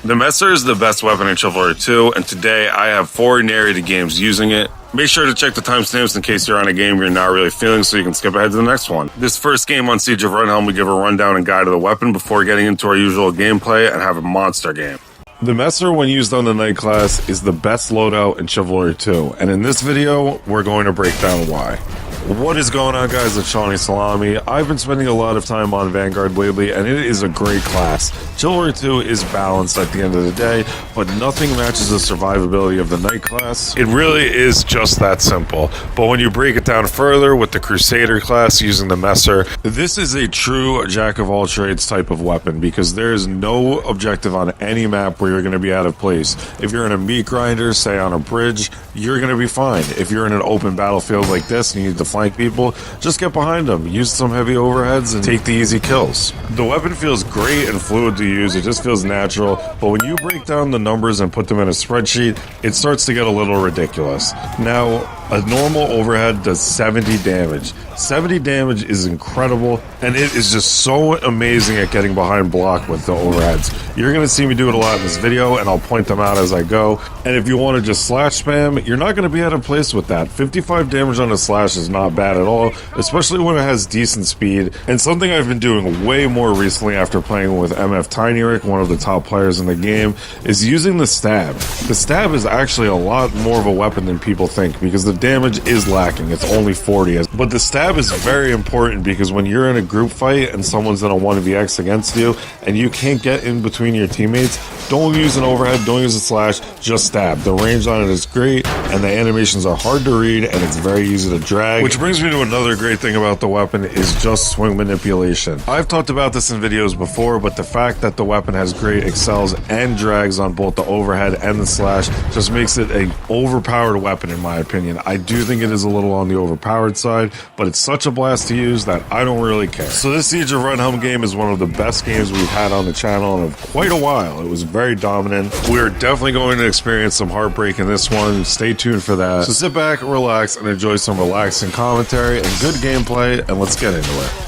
The Messer is the best weapon in Chivalry 2, and today I have 4 narrated games using it. Make sure to check the timestamps in case you're on a game you're not really feeling so you can skip ahead to the next one. This first game on Siege of Rudhelm, we give a rundown and guide of the weapon before getting into our usual gameplay and have a monster game. The Messer, when used on the Knight class, is the best loadout in Chivalry 2, and in this video, we're going to break down why. What is going on, guys? It's Shawnee Salami. I've been spending a lot of time on Vanguard lately, and it is a great class. Chivalry 2 is balanced at the end of the day, but nothing matches the survivability of the Knight class. It really is just that simple. But when you break it down further with the Crusader class using the Messer, this is a true jack-of-all-trades type of weapon because there is no objective on any map where you're going to be out of place. If you're in a meat grinder, say on a bridge, you're going to be fine. If you're in an open battlefield like this and you need to flank people, just get behind them, use some heavy overheads, and take the easy kills. The weapon feels great and fluid to use, it just feels natural, but when you break down the numbers and put them in a spreadsheet, it starts to get a little ridiculous. Now, a normal overhead does 70 damage. 70 damage is incredible, and it is just so amazing at getting behind block with the overheads. You're going to see me do it a lot in this video, and I'll point them out as I go. And if you want to just slash spam, you're not going to be out of place with that. 55 damage on a slash is not bad at all, especially when it has decent speed. And something I've been doing way more recently after playing with MF Tinyrick, one of the top players in the game, is using the stab. The stab is actually a lot more of a weapon than people think, because the damage is lacking. It's only 40. But the stab is very important because when you're in a group fight and someone's in a 1vx against you and you can't get in between your teammates, don't use an overhead, don't use a slash, just stab. The range on it is great and the animations are hard to read and it's very easy to drag. Which brings me to another great thing about the weapon is just swing manipulation. I've talked about this in videos before, but the fact that the weapon has great excels and drags on both the overhead and the slash just makes it an overpowered weapon in my opinion. I do think it is a little on the overpowered side, but it's such a blast to use that I don't really care. So this Siege of Rudhelm game is one of the best games we've had on the channel in quite a while. It was very dominant. We're definitely going to experience some heartbreak in this one. Stay tuned for that. So sit back, relax, and enjoy some relaxing commentary and good gameplay, and let's get into it.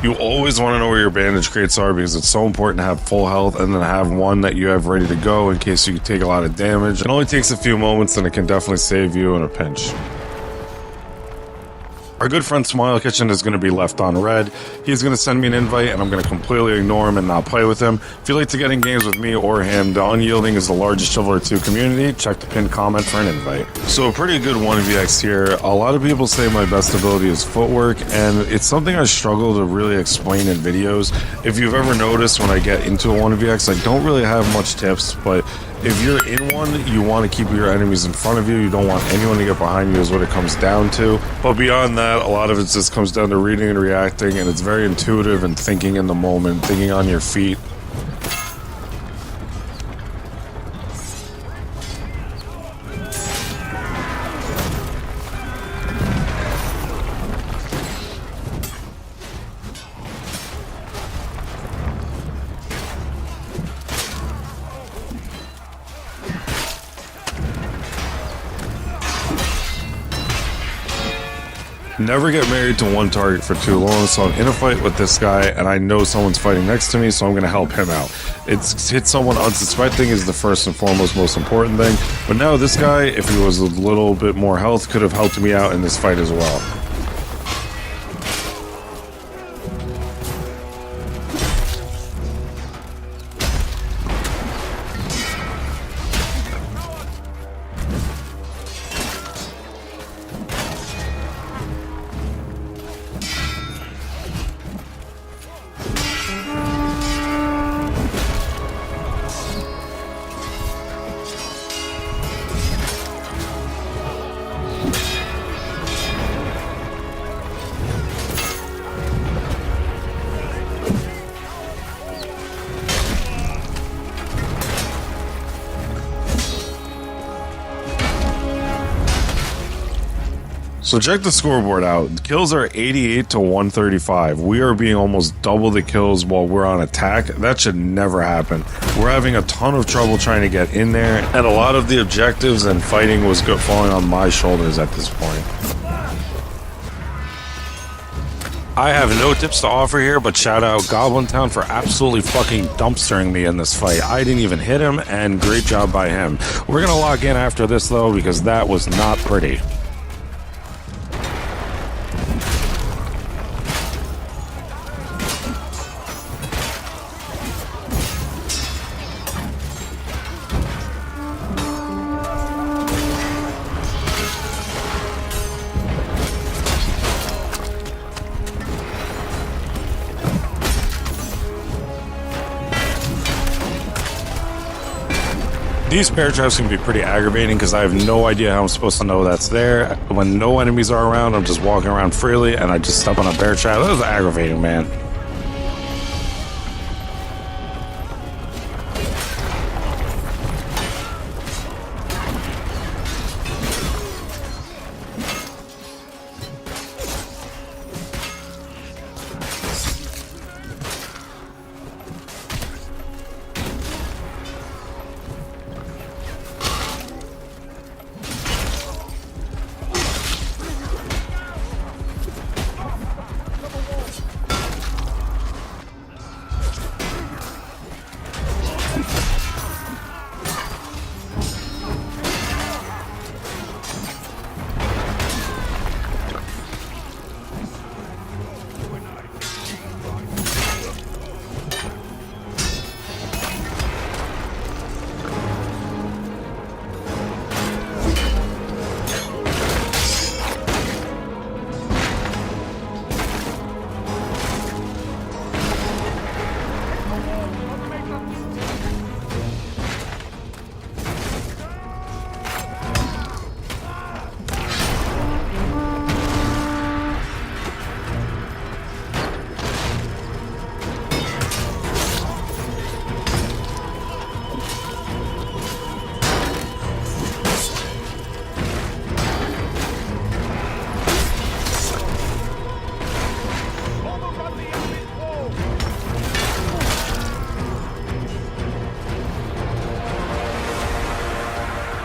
You always want to know where your bandage crates are because it's so important to have full health and then have one that you have ready to go in case you take a lot of damage. It only takes a few moments and it can definitely save you in a pinch. Our good friend Smile Kitchen is going to be left on red. He's going to send me an invite and I'm going to completely ignore him and not play with him. If you'd like to get in games with me or him, the Unyielding is the largest Chivalry 2 community. Check the pinned comment for an invite. So a pretty good 1vx here. A lot of people say my best ability is footwork, and it's something I struggle to really explain in videos. If you've ever noticed when I get into a 1vx, I don't really have much tips, but if you're in one, you want to keep your enemies in front of you. You don't want anyone to get behind you is what it comes down to. But beyond that, a lot of it just comes down to reading and reacting, and it's very intuitive and thinking in the moment, thinking on your feet. Never get married to one target for too long, so I'm in a fight with this guy and I know someone's fighting next to me, so I'm going to help him out. It's hit someone unsuspecting is the first and foremost most important thing, but now this guy, if he was a little bit more health, could have helped me out in this fight as well. So check the scoreboard out. The kills are 88 to 135. We are being almost double the kills while we're on attack. That should never happen. We're having a ton of trouble trying to get in there, and a lot of the objectives and fighting was falling on my shoulders at this point. I have no tips to offer here, but shout out Goblin Town for absolutely fucking dumpstering me in this fight. I didn't even hit him, and great job by him. We're gonna log in after this, though, because that was not pretty. These bear traps can be pretty aggravating because I have no idea how I'm supposed to know that's there. When no enemies are around, I'm just walking around freely and I just step on a bear trap. That was aggravating, man.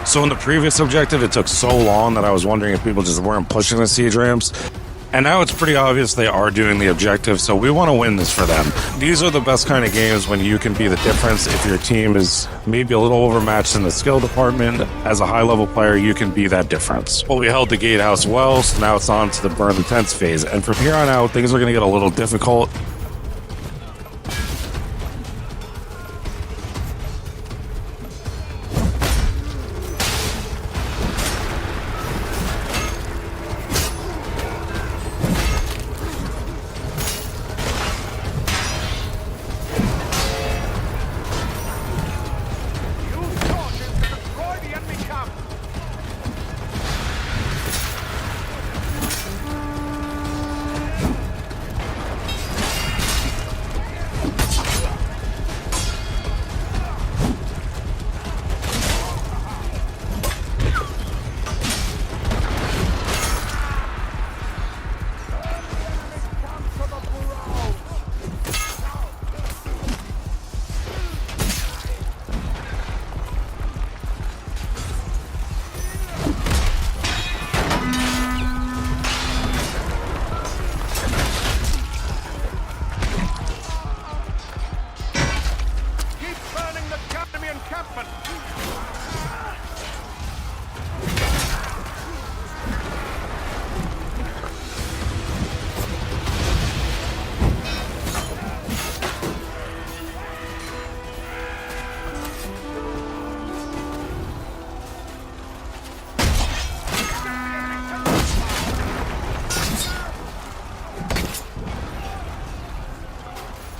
So in the previous objective, it took so long that I was wondering if people just weren't pushing the siege ramps. And now it's pretty obvious they are doing the objective, so we want to win this for them. These are the best kind of games when you can be the difference. If your team is maybe a little overmatched in the skill department, as a high-level player, you can be that difference. Well, we held the gatehouse well, so now it's on to the burn the tents phase. And from here on out, things are going to get a little difficult.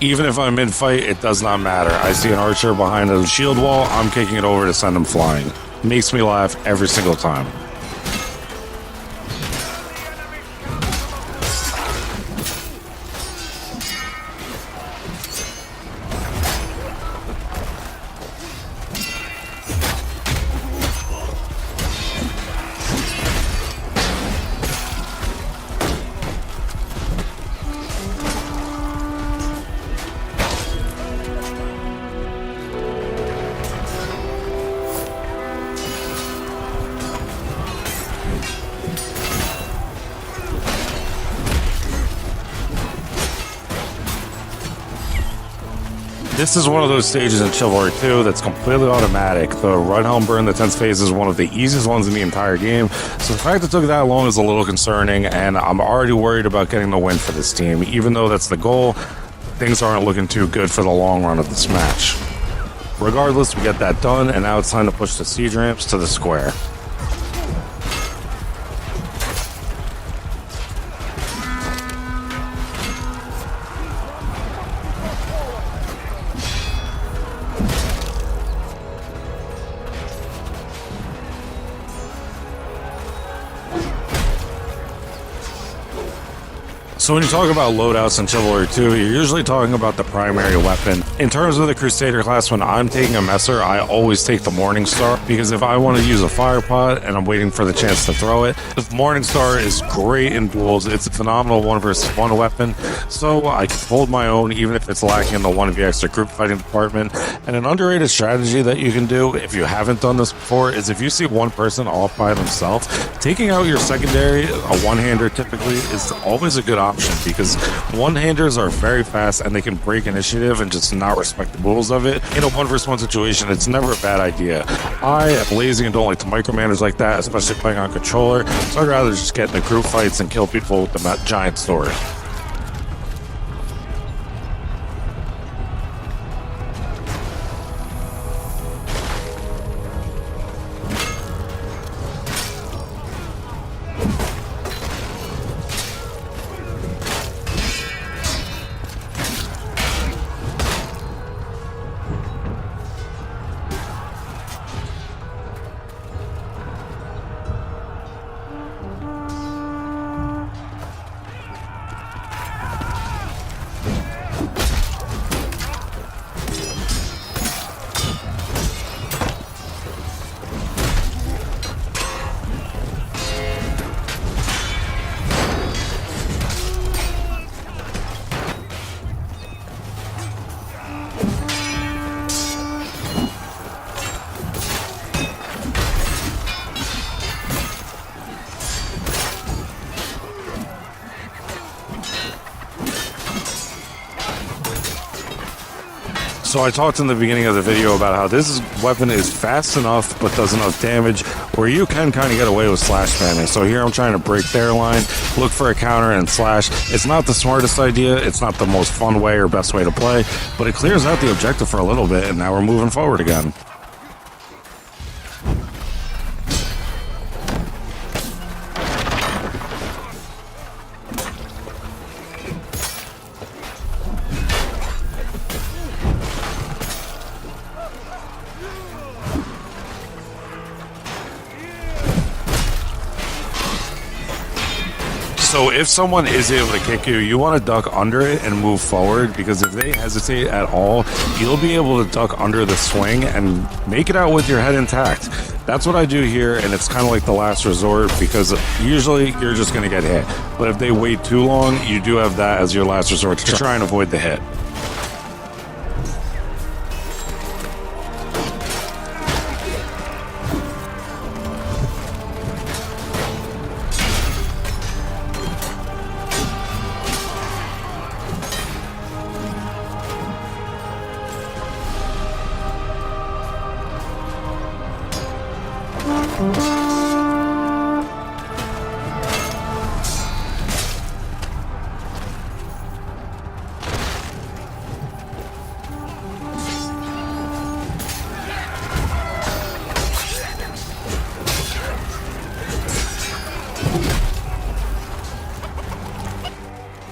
Even if I'm mid-fight, it does not matter. I see an archer behind a shield wall, I'm kicking it over to send him flying. Makes me laugh every single time. This is one of those stages in Chivalry 2 that's completely automatic. The Rudhelm burn the 10th phase is one of the easiest ones in the entire game, so the fact it took that long is a little concerning, and I'm already worried about getting the win for this team. Even though that's the goal, things aren't looking too good for the long run of this match. Regardless, we get that done, and now it's time to push the siege ramps to the square. So when you talk about loadouts in Chivalry 2, you're usually talking about the primary weapon. In terms of the Crusader class, when I'm taking a messer, I always take the Morningstar, because if I want to use a fire pot and I'm waiting for the chance to throw it, the Morningstar is great in duels. It's a phenomenal 1 versus 1 weapon, so I can hold my own even if it's lacking in the 1v group fighting department. And an underrated strategy that you can do if you haven't done this before is if you see one person off by themselves, taking out your secondary, a one-hander typically, is always a good option, because one-handers are very fast and they can break initiative and just not respect the rules of it. In a 1 versus 1 situation, it's never a bad idea. I am lazy and don't like to micromanage like that, especially playing on controller, so I'd rather just get in the group fights and kill people with the giant sword. So I talked in the beginning of the video about how this weapon is fast enough but does enough damage where you can kind of get away with slash spamming. So here I'm trying to break their line, look for a counter and slash. It's not the smartest idea, it's not the most fun way or best way to play, but it clears out the objective for a little bit, and now we're moving forward again. So if someone is able to kick you, you want to duck under it and move forward, because if they hesitate at all, you'll be able to duck under the swing and make it out with your head intact. That's what I do here, and it's kind of like the last resort, because usually you're just going to get hit. But if they wait too long, you do have that as your last resort to try and avoid the hit.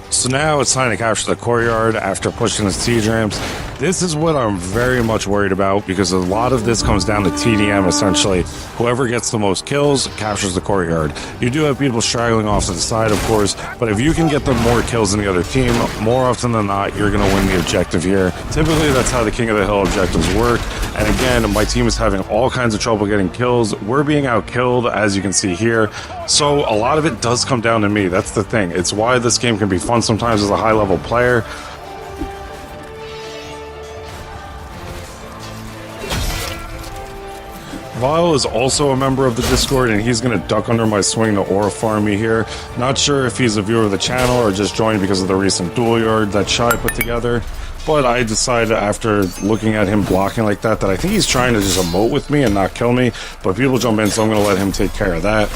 So now it's time to capture the courtyard after pushing the siege ramps. This is what I'm very much worried about, because a lot of this comes down to TDM, essentially. Whoever gets the most kills captures the courtyard. You do have people straggling off to the side, of course, but if you can get them more kills than the other team, more often than not, you're going to win the objective here. Typically, that's how the King of the Hill objectives work. And again, my team is having all kinds of trouble getting kills. We're being out-killed, as you can see here. So a lot of it does come down to me. That's the thing. It's why this game can be fun sometimes as a high-level player. Vile is also a member of the Discord, and he's going to duck under my swing to aura farm me here. Not sure if he's a viewer of the channel or just joined because of the recent duel yard that Shy put together. but I decided after looking at him blocking like that I think he's trying to just emote with me and not kill me, but people jump in, so I'm going to let him take care of that.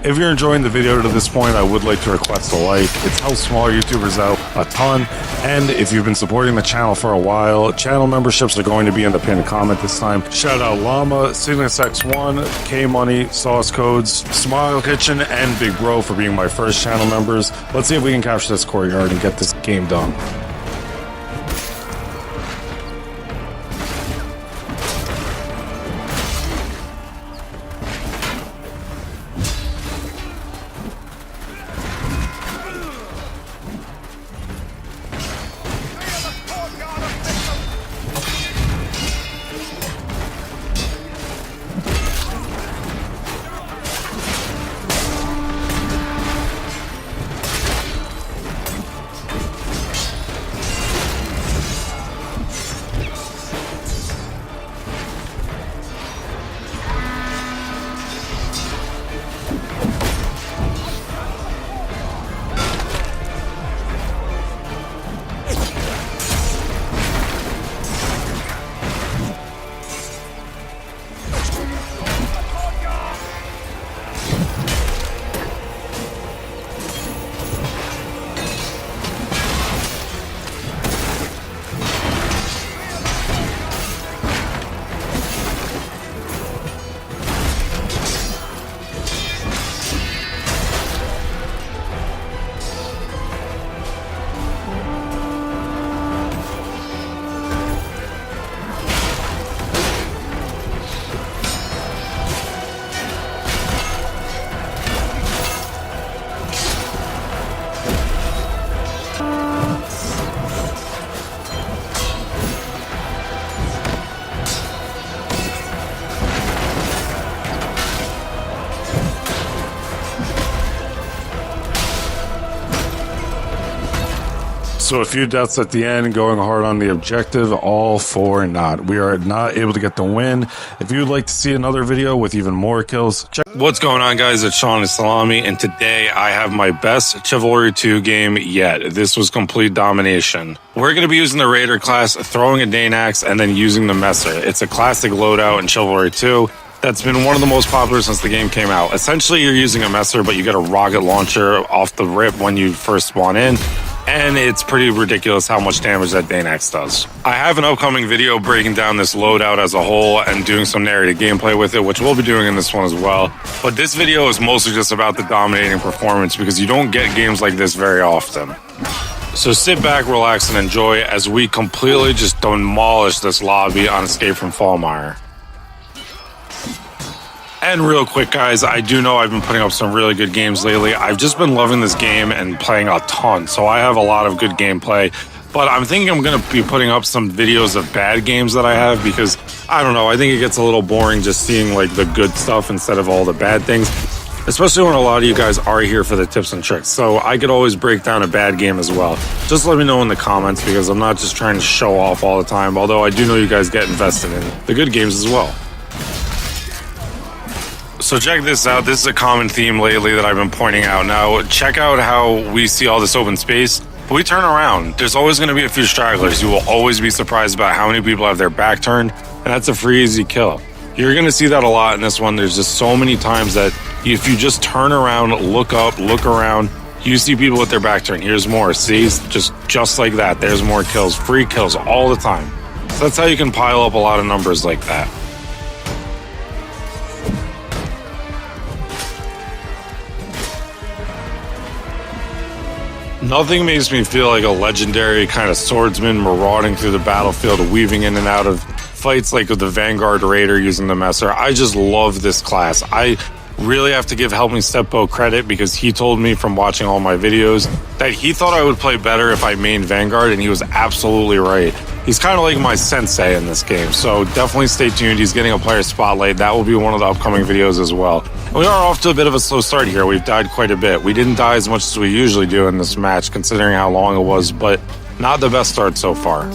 If you're enjoying the video to this point, I would like to request a like. It's helped smaller YouTubers out a ton. And if you've been supporting the channel for a while, channel memberships are going to be in the pinned comment this time. Shout out Llama, Cygnus X1, K Money, Sauce Codes, Smile Kitchen, and Big Bro for being my first channel members. Let's see if we can capture this courtyard and get this game done. So a few deaths at the end, going hard on the objective, all for naught. We are not able to get the win. If you'd like to see another video with even more kills, check. What's going on, guys? It's Sean and Salami, and today I have my best Chivalry 2 game yet. This was complete domination. We're going to be using the Raider class, throwing a Dane Axe, and then using the Messer. It's a classic loadout in Chivalry 2. That's been one of the most popular since the game came out. Essentially, you're using a Messer, but you get a rocket launcher off the rip when you first spawn in. And it's pretty ridiculous how much damage that Dane Axe does. I have an upcoming video breaking down this loadout as a whole and doing some narrated gameplay with it, which we'll be doing in this one as well. But this video is mostly just about the dominating performance because you don't get games like this very often. So sit back, relax, and enjoy as we completely just demolish this lobby on Escape from Falmire. And real quick, guys, I do know I've been putting up some really good games lately. I've just been loving this game and playing a ton, so I have a lot of good gameplay. But I'm thinking I'm going to be putting up some videos of bad games that I have because, I don't know, I think it gets a little boring just seeing like the good stuff instead of all the bad things. especially when a lot of you guys are here for the tips and tricks. So I could always break down a bad game as well. Just let me know in the comments, because I'm not just trying to show off all the time, although I do know you guys get invested in the good games as well. So check this out. This is a common theme lately that I've been pointing out. Now, check out how we see all this open space. But we turn around. There's always going to be a few stragglers. You will always be surprised about how many people have their back turned, and that's a free, easy kill. You're going to see that a lot in this one. There's just so many times that if you just turn around, look up, look around, you see people with their back turned. Here's more. See? Just like that. There's more kills. Free kills all the time. So that's how you can pile up a lot of numbers like that. Nothing makes me feel like a legendary kind of swordsman marauding through the battlefield, weaving in and out of fights like with the Vanguard Raider using the Messer. I just love this class. I really have to give Help Me Stepbo credit, because he told me from watching all my videos that he thought I would play better if I mained Vanguard, and he was absolutely right. He's kind of like my sensei in this game, so definitely stay tuned. He's getting a player spotlight. That will be one of the upcoming videos as well. We are off to a bit of a slow start here. We've died quite a bit. We didn't die as much as we usually do in this match, considering how long it was, but not the best start so far.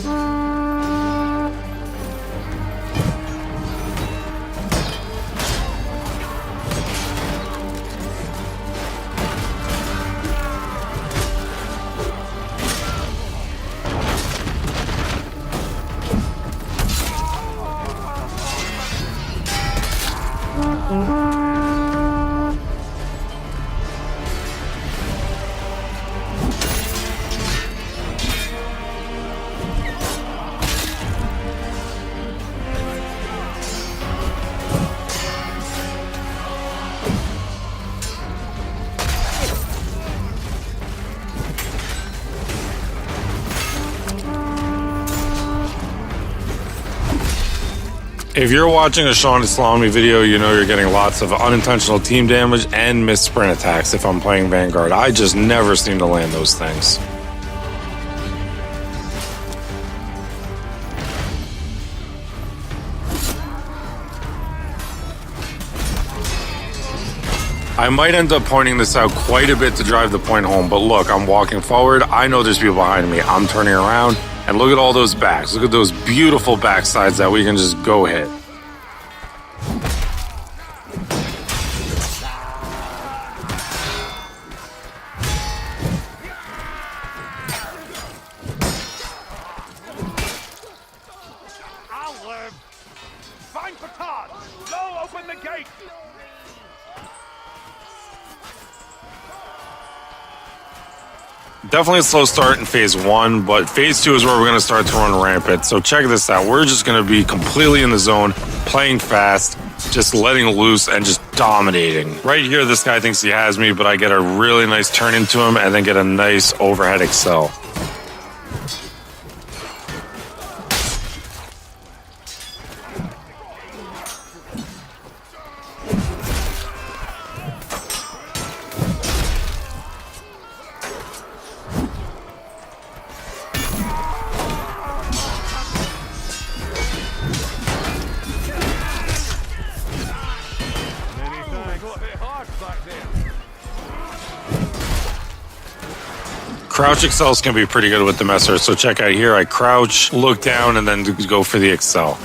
If you're watching a Sean Islami video, you know you're getting lots of unintentional team damage and missed sprint attacks if I'm playing Vanguard. I just never seem to land those things. I might end up pointing this out quite a bit to drive the point home, but look, I'm walking forward. I know there's people behind me. I'm turning around. And look at all those backs. Look at those beautiful backsides that we can just go hit. I'll live. Find Petard. Go open the gate. Definitely a slow start in phase 1, but phase 2 is where we're going to start to run rampant. So check this out. We're just going to be completely in the zone, playing fast, just letting loose and just dominating. Right here, this guy thinks he has me, but I get a really nice turn into him and then get a nice overhead excel. Crouch excels can be pretty good with the Messer, so check out here. I crouch, look down, and then go for the excel.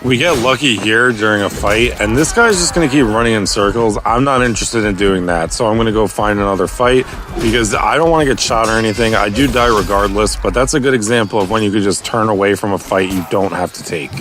We get lucky here during a fight, and this guy's just going to keep running in circles. I'm not interested in doing that, so I'm going to go find another fight because I don't want to get shot or anything. I do die regardless, but that's a good example of when you could just turn away from a fight you don't have to take.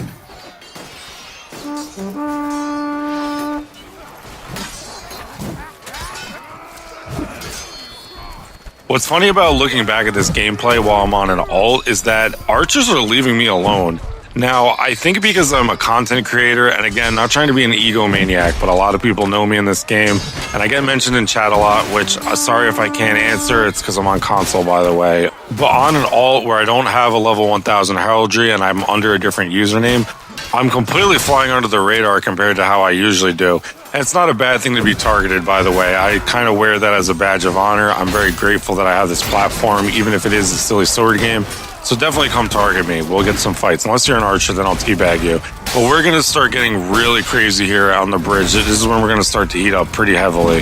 What's funny about looking back at this gameplay while I'm on an ult is that archers are leaving me alone. Now, I think because I'm a content creator, and again, not trying to be an egomaniac, but a lot of people know me in this game, and I get mentioned in chat a lot, which, sorry if I can't answer, it's because I'm on console, by the way. But on an alt where I don't have a level 1000 heraldry and I'm under a different username, I'm completely flying under the radar compared to how I usually do. And it's not a bad thing to be targeted, by the way. I kind of wear that as a badge of honor. I'm very grateful that I have this platform, even if it is a silly sword game. So definitely come target me. We'll get some fights. Unless you're an archer, then I'll teabag you. But we're going to start getting really crazy here on the bridge. This is when we're going to start to heat up pretty heavily.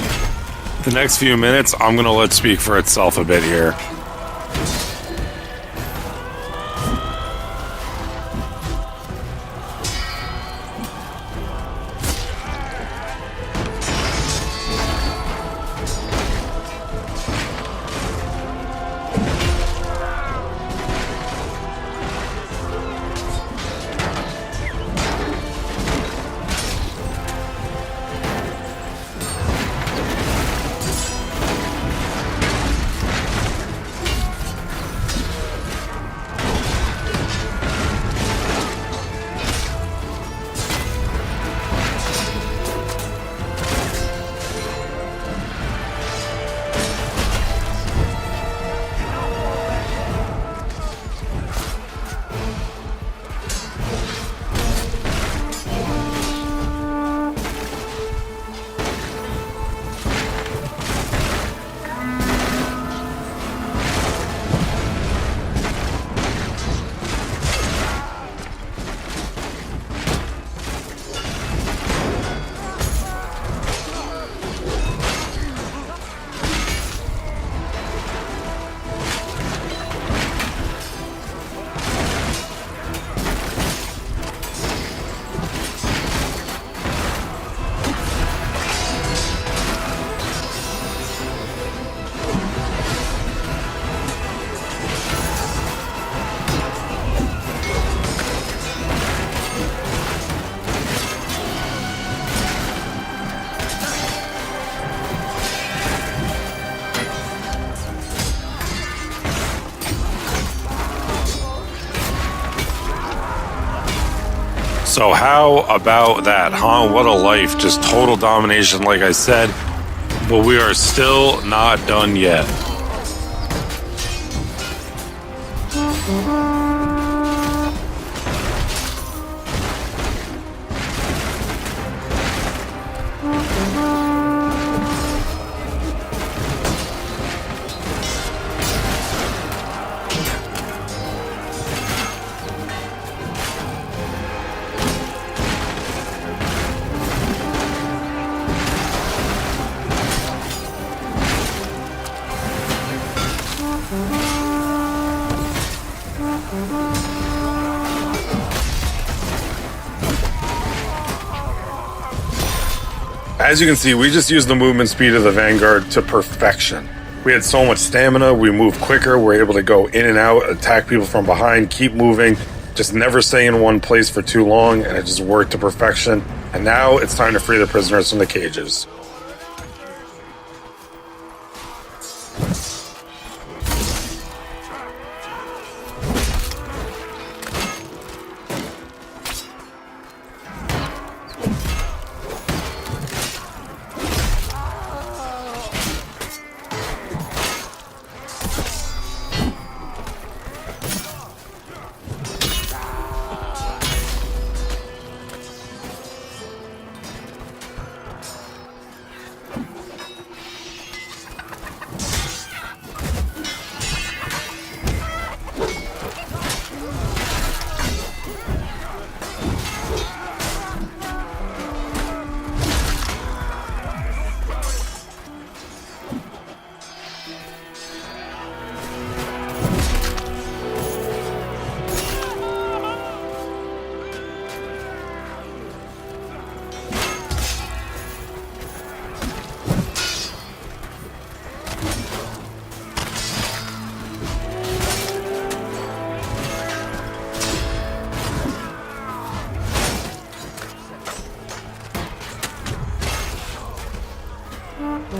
The next few minutes, I'm going to let speak for itself a bit here. So how about that, huh? What a life. Just total domination, like I said. But we are still not done yet. As you can see, we just used the movement speed of the Vanguard to perfection. We had so much stamina, we moved quicker, we're able to go in and out, attack people from behind, keep moving, just never stay in one place for too long, and it just worked to perfection. And now it's time to free the prisoners from the cages.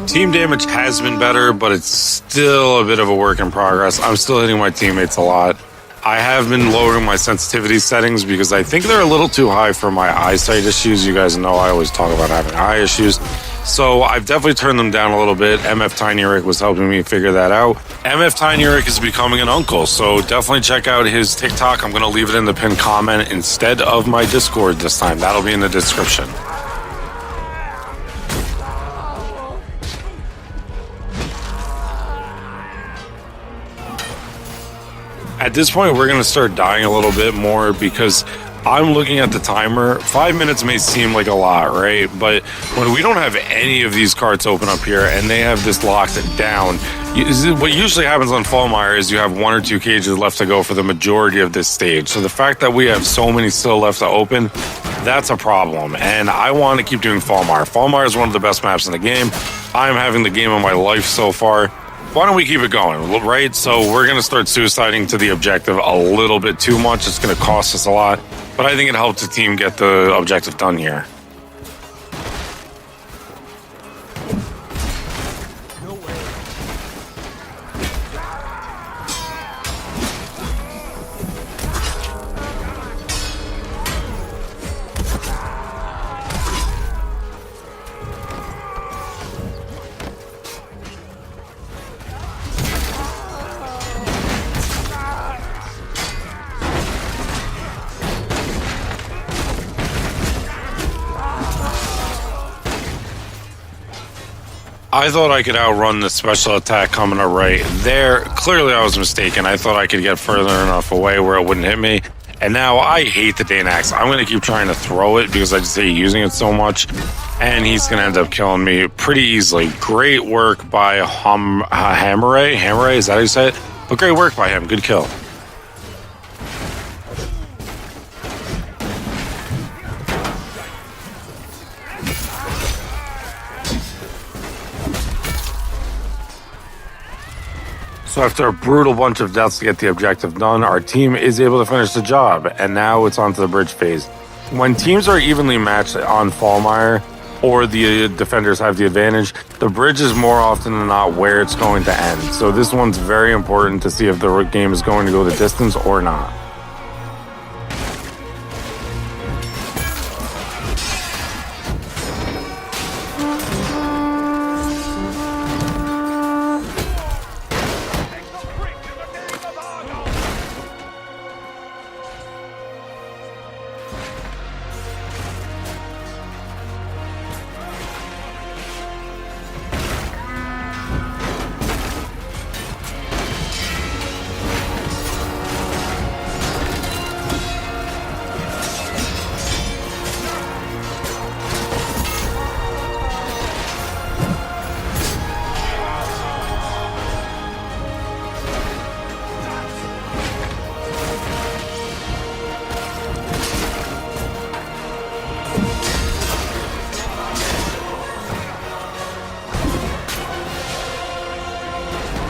Team damage has been better, but it's still a bit of a work in progress. I'm still hitting my teammates a lot. I have been lowering my sensitivity settings because I think they're a little too high for my eyesight issues. You guys know I always talk about having eye issues. So I've definitely turned them down a little bit. MF Tiny Rick was helping me figure that out. MF Tiny Rick is becoming an uncle, so definitely check out his TikTok. I'm going to leave it in the pinned comment instead of my Discord this time. That'll be in the description. At this point, we're going to start dying a little bit more because I'm looking at the timer. 5 minutes may seem like a lot, right? But when we don't have any of these carts open up here and they have this locked down, what usually happens on Falmire is you have 1 or 2 cages left to go for the majority of this stage. So the fact that we have so many still left to open, that's a problem. And I want to keep doing Falmire. Falmire is one of the best maps in the game. I'm having the game of my life so far. Why don't we keep it going, right? So we're going to start suiciding to the objective a little bit too much. It's going to cost us a lot, but I think it helped the team get the objective done here. I thought I could outrun the special attack coming up right there. Clearly, I was mistaken. I thought I could get further enough away where it wouldn't hit me. And now I hate the Dane Axe. I'm going to keep trying to throw it because I just hate using it so much. And he's going to end up killing me pretty easily. Great work by Hammeray. Hammeray, is that how you say it? But great work by him. Good kill. So after a brutal bunch of deaths to get the objective done, our team is able to finish the job, and now it's on to the bridge phase. When teams are evenly matched on Falmire, or the defenders have the advantage, the bridge is more often than not where it's going to end. So this one's very important to see if the game is going to go the distance or not.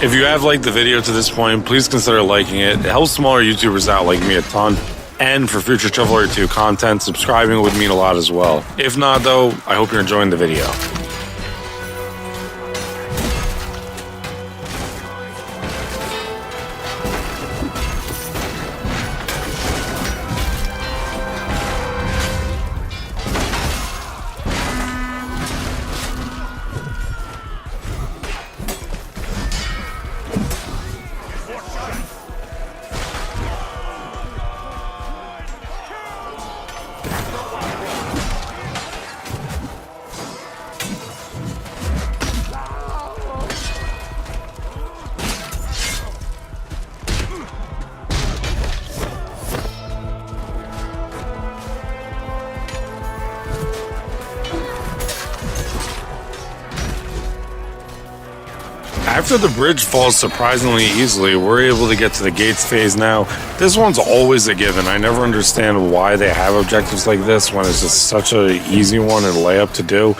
If you have liked the video to this point, please consider liking it. It helps smaller YouTubers out like me a ton. And for future Chivalry 2 content, subscribing would mean a lot as well. If not, though, I hope you're enjoying the video. After the bridge falls surprisingly easily, we're able to get to the gates phase now. This one's always a given. I never understand why they have objectives like this when it's just such an easy one and layup to do.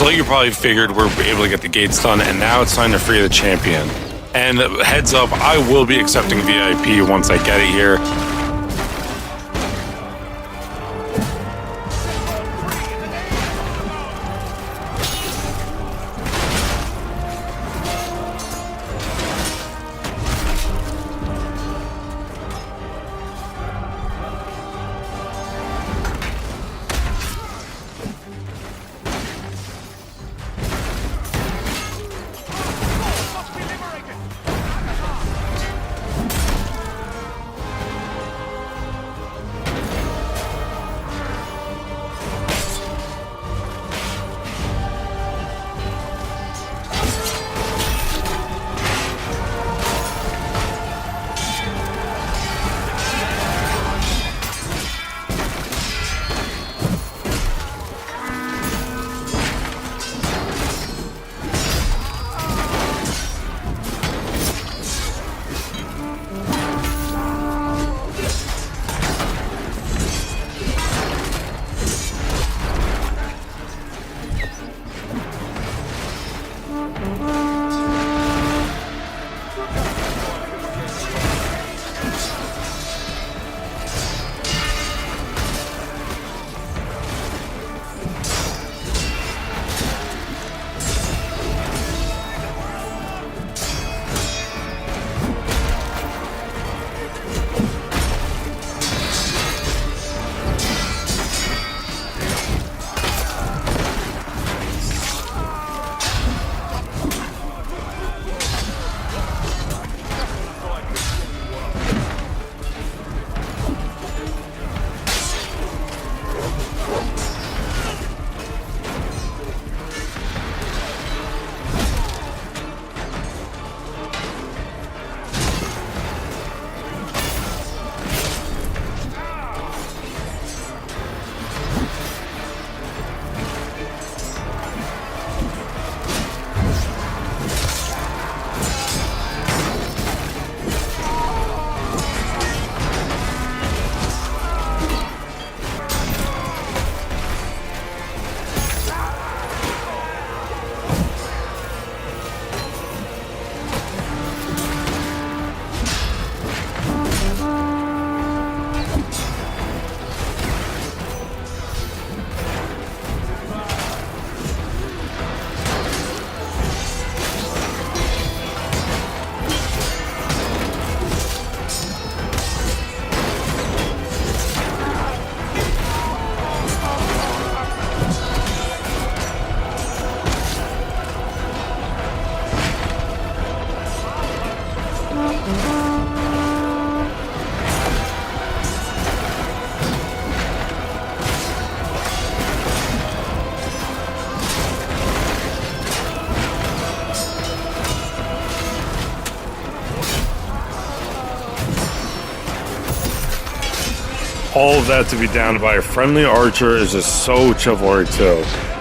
So like you probably figured, we're able to get the gates done, and now it's time to free the champion. And heads up, I will be accepting VIP once I get it here. All of that to be downed by a friendly archer is just so Chivalry 2.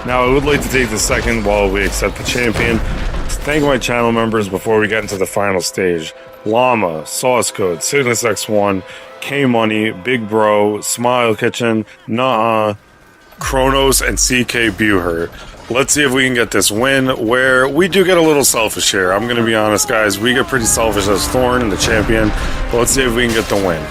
Now, I would like to take the second while we accept the champion to thank my channel members before we get into the final stage. Llama, Sauce Code, Cygnus X1, K-Money, Big Bro, Smile Kitchen, Nuh-Uh, Kronos, and CK Buher. Let's see if we can get this win, where we do get a little selfish here. I'm going to be honest, guys. We get pretty selfish as Thorn and the champion, but let's see if we can get the win.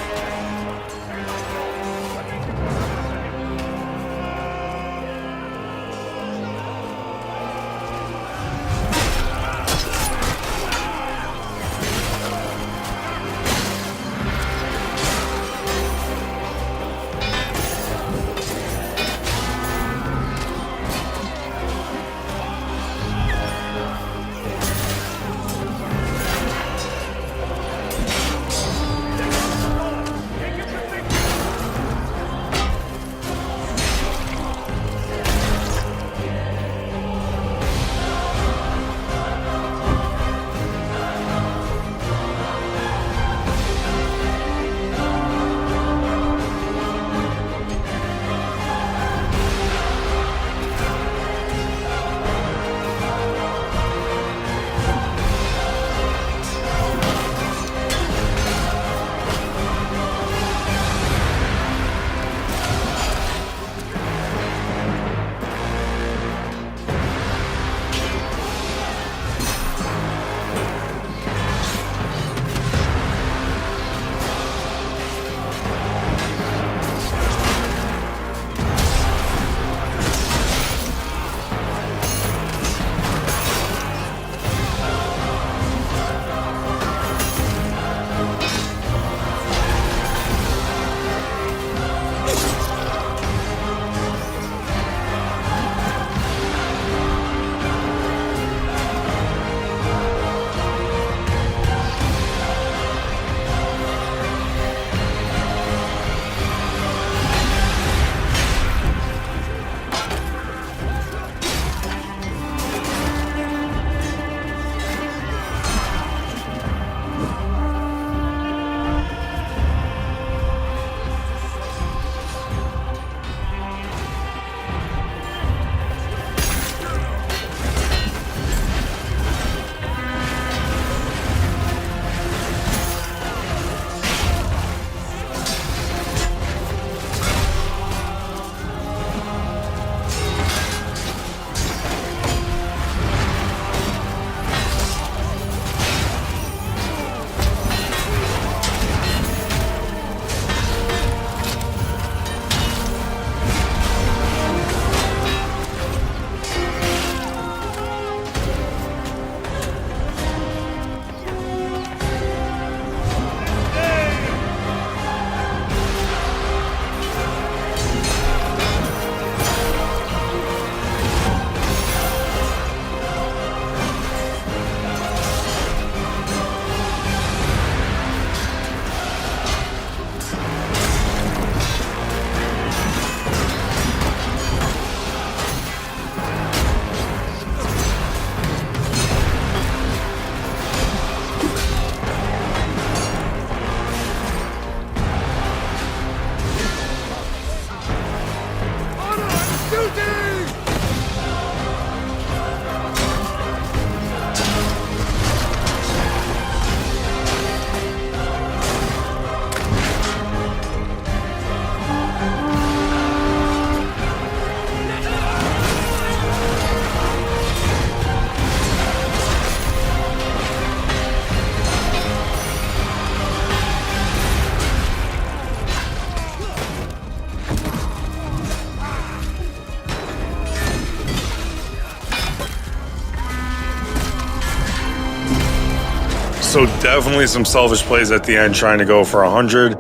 So definitely some selfish plays at the end trying to go for 100.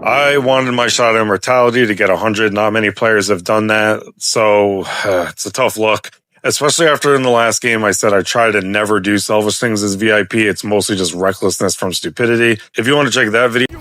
I wanted my shot at immortality to get 100. Not many players have done that, so it's a tough look. Especially after in the last game, I said I try to never do selfish things as VIP. It's mostly just recklessness from stupidity. If you want to check that video.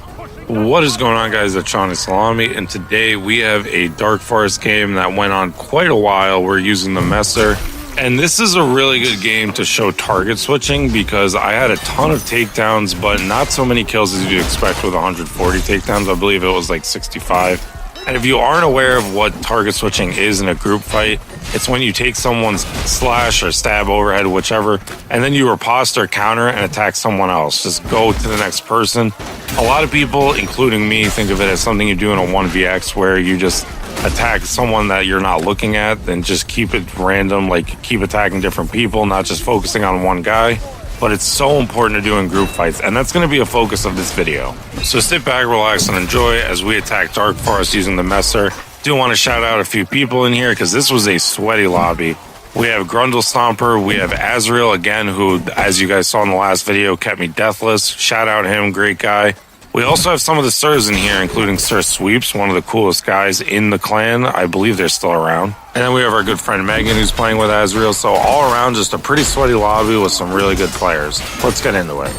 What is going on, guys? It's Shawnee Salami, and today we have a Darkforest game that went on quite a while. We're using the Messer. And this is a really good game to show target switching because I had a ton of takedowns, but not so many kills as you'd expect with 140 takedowns. I believe it was like 65. And if you aren't aware of what target switching is in a group fight, it's when you take someone's slash or stab overhead, whichever, and then you riposte or counter and attack someone else. Just go to the next person. A lot of people, including me, think of it as something you do in a 1vx where you just attack someone that you're not looking at, then just keep it random, like keep attacking different people, not just focusing on one guy. But it's so important to do in group fights, and that's going to be a focus of this video. So sit back, relax, and enjoy as we attack Darkforest using the Messer. Do want to shout out a few people in here because this was a sweaty lobby. We have Grundle Stomper, we have Azrael again, who, as you guys saw in the last video, kept me deathless. Shout out him, great guy. We also have some of the Sirs in here, including Sir Sweeps, one of the coolest guys in the clan. I believe they're still around. And then we have our good friend Megan, who's playing with Azrael. So all around, just a pretty sweaty lobby with some really good players. Let's get into it.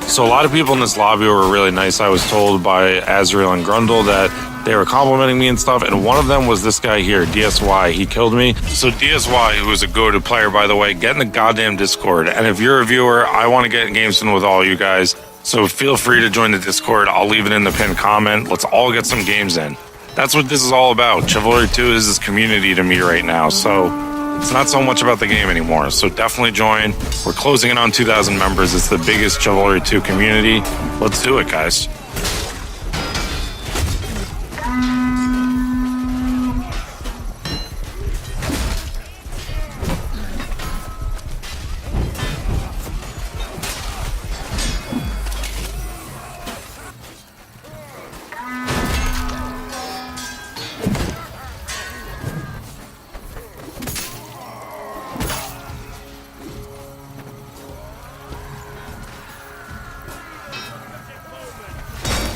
So a lot of people in this lobby were really nice. I was told by Azrael and Grundle that they were complimenting me and stuff, and one of them was this guy here, DSY. He killed me. So DSY, who is a go-to player, by the way, get in the goddamn Discord. And if you're a viewer, I want to get in games in with all you guys. So feel free to join the Discord. I'll leave it in the pinned comment. Let's all get some games in. That's what this is all about. Chivalry 2 is this community to me right now. So it's not so much about the game anymore. So definitely join. We're closing in on 2,000 members. It's the biggest Chivalry 2 community. Let's do it, guys.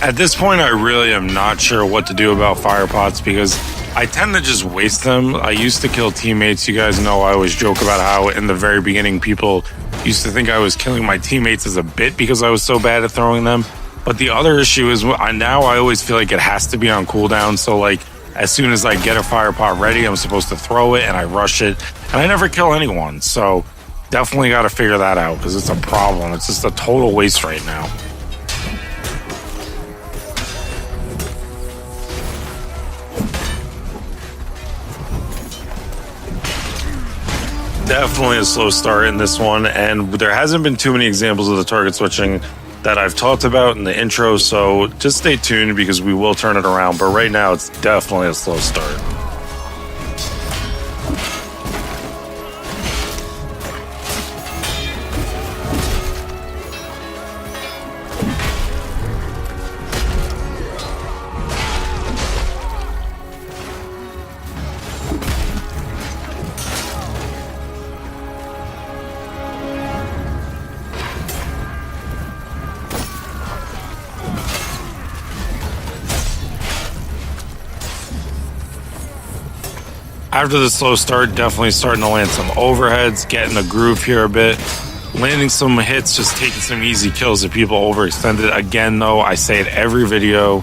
At this point, I really am not sure what to do about fire pots because I tend to just waste them. I used to kill teammates. You guys know I always joke about how in the very beginning people used to think I was killing my teammates as a bit because I was so bad at throwing them. But the other issue is now I always feel like it has to be on cooldown. So like as soon as I get a fire pot ready, I'm supposed to throw it and I rush it. And I never kill anyone. So definitely got to figure that out because it's a problem. It's just a total waste right now. Definitely a slow start in this one, and there hasn't been too many examples of the target switching that I've talked about in the intro, so just stay tuned because we will turn it around, but right now it's definitely a slow start. After the slow start, definitely starting to land some overheads, getting the groove here a bit, landing some hits, just taking some easy kills if people overextended. Again, though, I say it every video,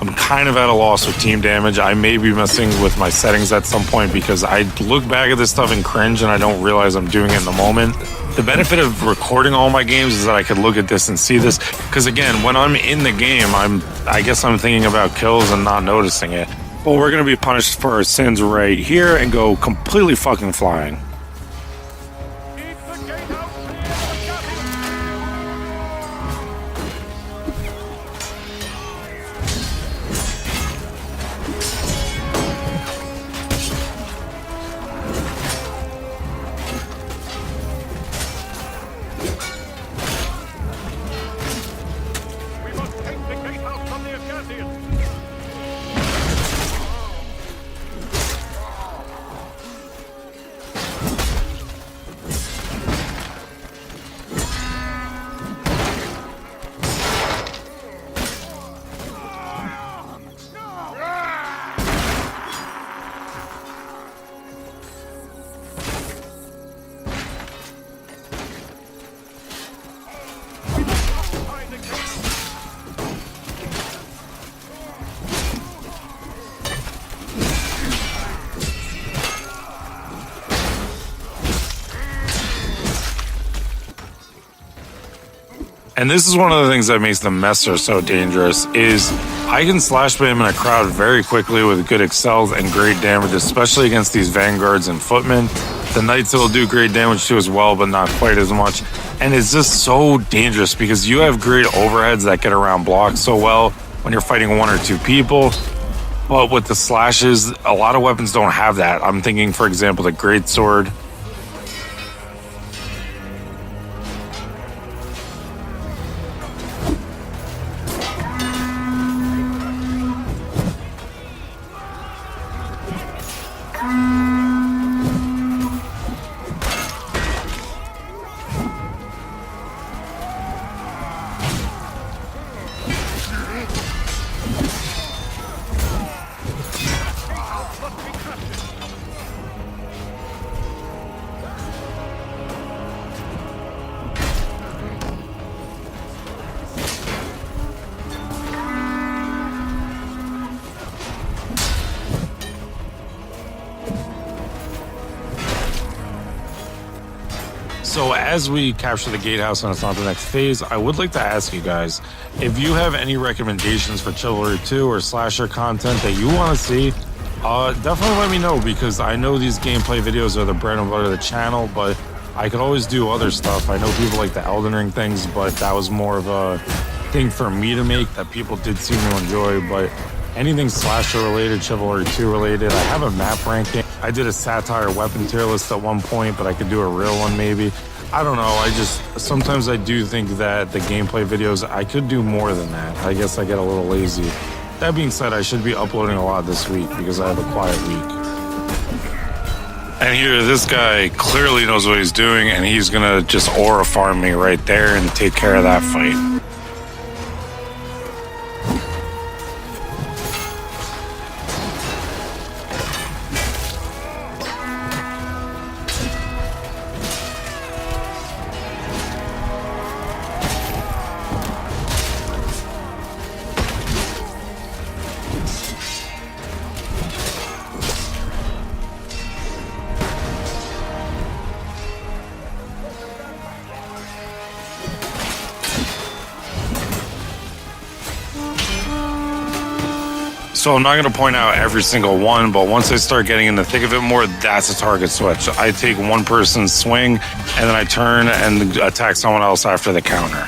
I'm kind of at a loss with team damage. I may be messing with my settings at some point because I look back at this stuff and cringe and I don't realize I'm doing it in the moment. The benefit of recording all my games is that I could look at this and see this. Because again, when I'm in the game, I guess I'm thinking about kills and not noticing it. But we're going to be punished for our sins right here and go completely fucking flying. And this is one of the things that makes the Messer so dangerous, is I can slash him in a crowd very quickly with good excels and great damage, especially against these Vanguards and Footmen. The Knights will do great damage too as well, but not quite as much. And it's just so dangerous because you have great overheads that get around blocks so well when you're fighting one or two people. But with the slashes, a lot of weapons don't have that. I'm thinking, for example, the Greatsword. So as we capture the gatehouse and it's on to the next phase, I would like to ask you guys, if you have any recommendations for Chivalry 2 or slasher content that you want to see, definitely let me know, because I know these gameplay videos are the bread and butter of the channel, but I could always do other stuff. I know people like the Elden Ring things, but that was more of a thing for me to make that people did seem to enjoy. But anything slasher related, Chivalry 2 related, I have a map ranking. I did a satire weapon tier list at one point, but I could do a real one maybe. I don't know, sometimes I do think that the gameplay videos, I could do more than that. I guess I get a little lazy. That being said, I should be uploading a lot this week because I have a quiet week. And here, this guy clearly knows what he's doing, and he's gonna just aura farm me right there and take care of that fight. So I'm not going to point out every single one, but once I start getting in the thick of it more, that's a target switch. I take one person's swing, and then I turn and attack someone else after the counter.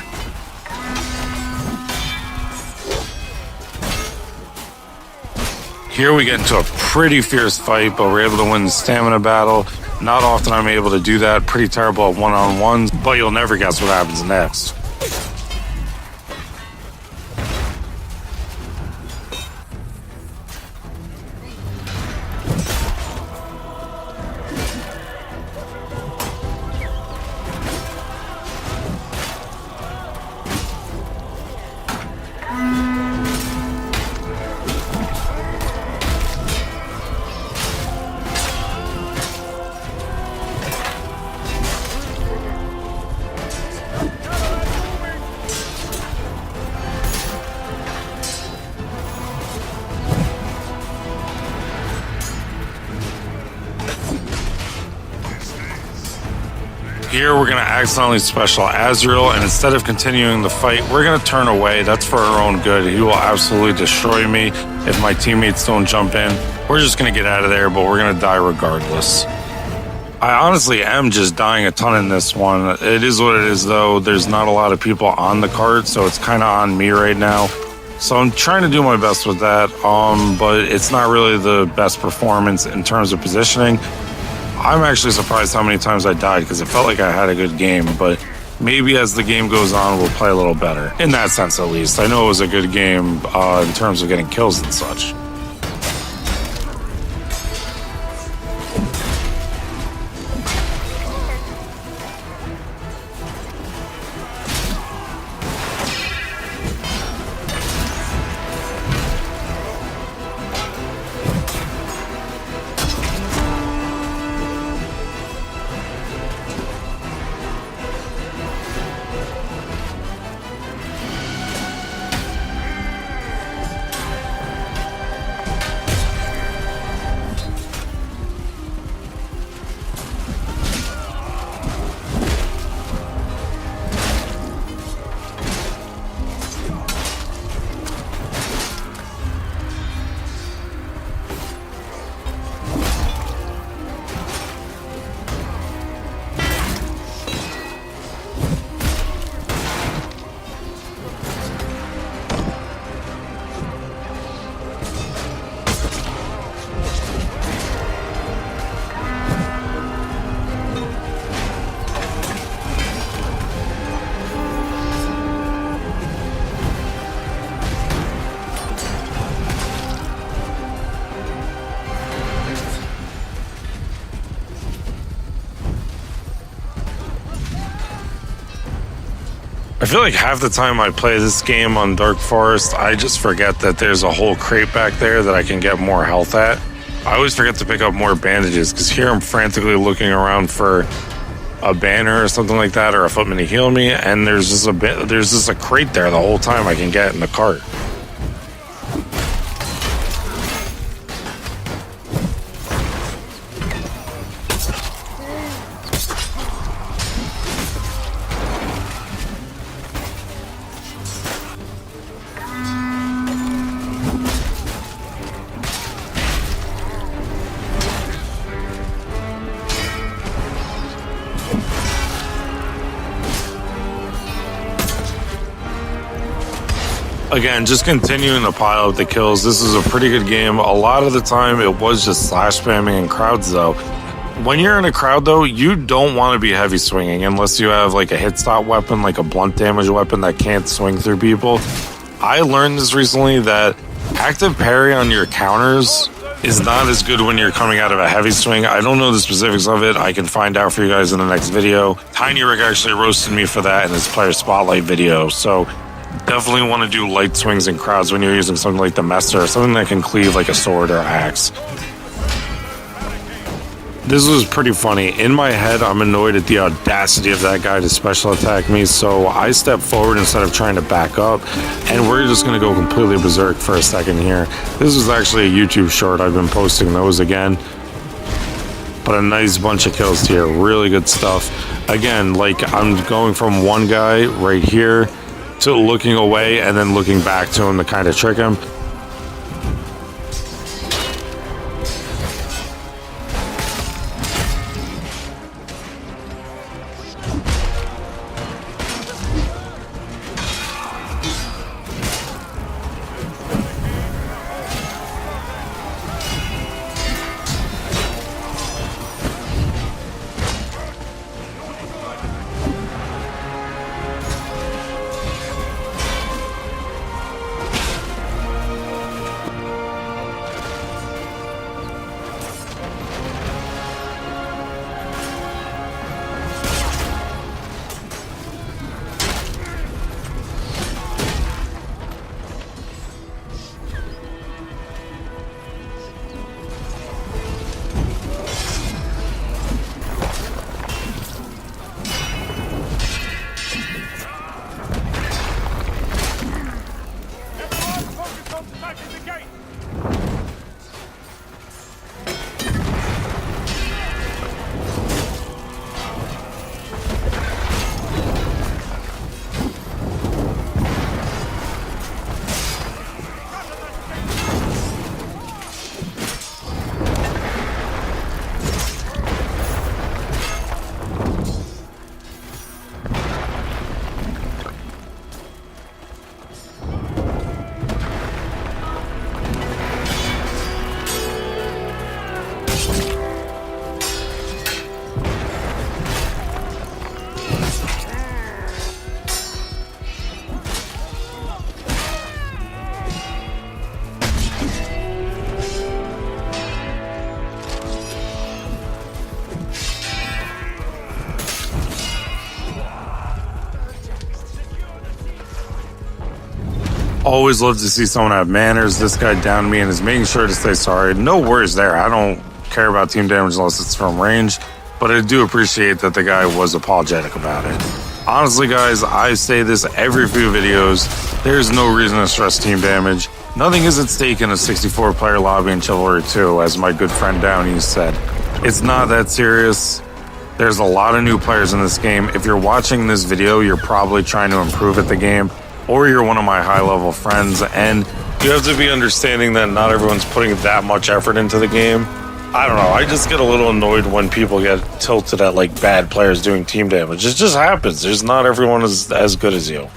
Here we get into a pretty fierce fight, but we're able to win the stamina battle. Not often I'm able to do that. Pretty terrible at one-on-ones, but you'll never guess what happens next. Here we're going to accidentally special Azrael, and instead of continuing the fight, we're going to turn away. That's for our own good. He will absolutely destroy me if my teammates don't jump in. We're just going to get out of there, but we're going to die regardless. I honestly am just dying a ton in this one. It is what it is, though. There's not a lot of people on the cart, so it's kind of on me right now. So I'm trying to do my best with that, but it's not really the best performance in terms of positioning. I'm actually surprised how many times I died because it felt like I had a good game, but maybe as the game goes on, we'll play a little better. In that sense, at least. I know it was a good game in terms of getting kills and such. I feel like half the time I play this game on Darkforest, I just forget that there's a whole crate back there that I can get more health at. I always forget to pick up more bandages because here I'm frantically looking around for a banner or something like that, or a footman to heal me, and there's just a crate there the whole time I can get in the cart. Again, just continuing to pile up the kills. This is a pretty good game. A lot of the time, it was just slash spamming in crowds, though. When you're in a crowd, though, you don't want to be heavy swinging unless you have like a hit stop weapon, like a blunt damage weapon that can't swing through people. I learned this recently that active parry on your counters is not as good when you're coming out of a heavy swing. I don't know the specifics of it. I can find out for you guys in the next video. Tiny Rick actually roasted me for that in his player spotlight video, so definitely want to do light swings in crowds when you're using something like the Messer, something that can cleave like a sword or axe. This was pretty funny. In my head, I'm annoyed at the audacity of that guy to special attack me, so I step forward instead of trying to back up, and we're just going to go completely berserk for a second here. This was actually a YouTube short. I've been posting those again. But a nice bunch of kills here. Really good stuff. Again, like I'm going from one guy right here to looking away and then looking back to him to kind of trick him. Always love to see someone have manners. This guy downed me and is making sure to say sorry. No worries there. I don't care about team damage unless it's from range, but I do appreciate that the guy was apologetic about it. Honestly, guys, I say this every few videos. There's no reason to stress team damage. Nothing is at stake in a 64-player lobby in Chivalry 2, as my good friend Downey said. It's not that serious. There's a lot of new players in this game. If you're watching this video, you're probably trying to improve at the game, or you're one of my high-level friends, and you have to be understanding that not everyone's putting that much effort into the game. I don't know, I just get a little annoyed when people get tilted at like bad players doing team damage. It just happens. There's not everyone is as good as you.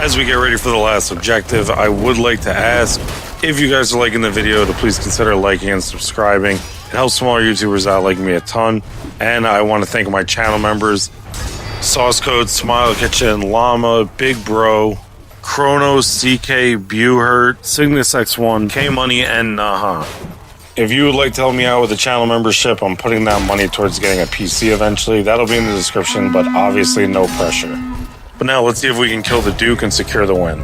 As we get ready for the last objective, I would like to ask if you guys are liking the video to please consider liking and subscribing. It helps smaller YouTubers out like me a ton. And I want to thank my channel members: Sauce Code, Smile Kitchen, Llama, Big Bro, Chronos, CK, Buhurt, Cygnus X1, K Money, and Naha. If you would like to help me out with a channel membership, I'm putting that money towards getting a PC eventually. That'll be in the description, but obviously no pressure. But now let's see if we can kill the Duke and secure the win.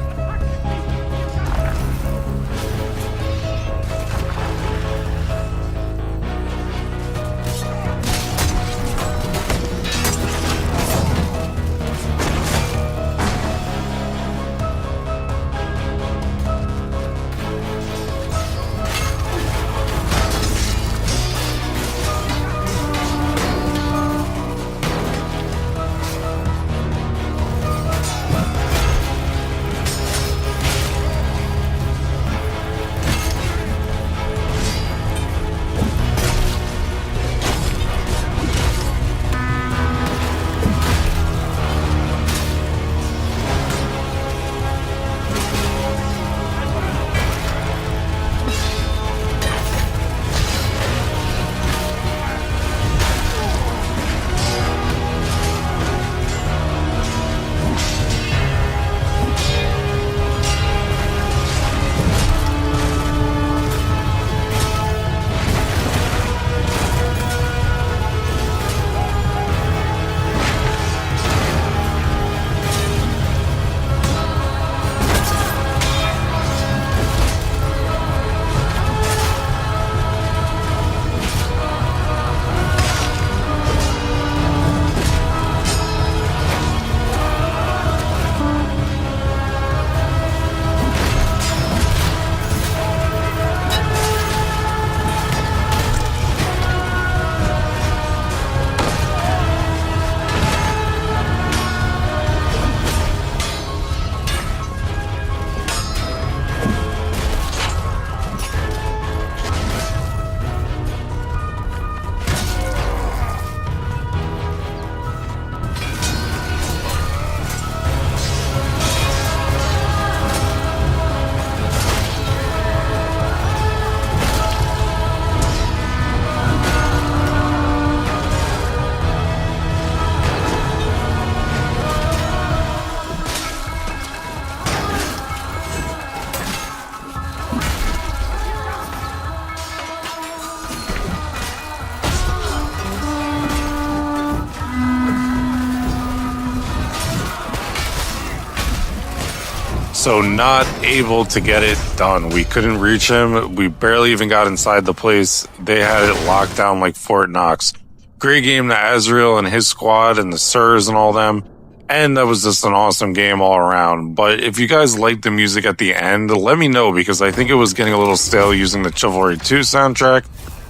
So not able to get it done. We couldn't reach him. We barely even got inside the place. They had it locked down like Fort Knox. Great game to Azrael and his squad and the Sirs and all them. And that was just an awesome game all around. But if you guys liked the music at the end, let me know, because I think it was getting a little stale using the Chivalry 2 soundtrack.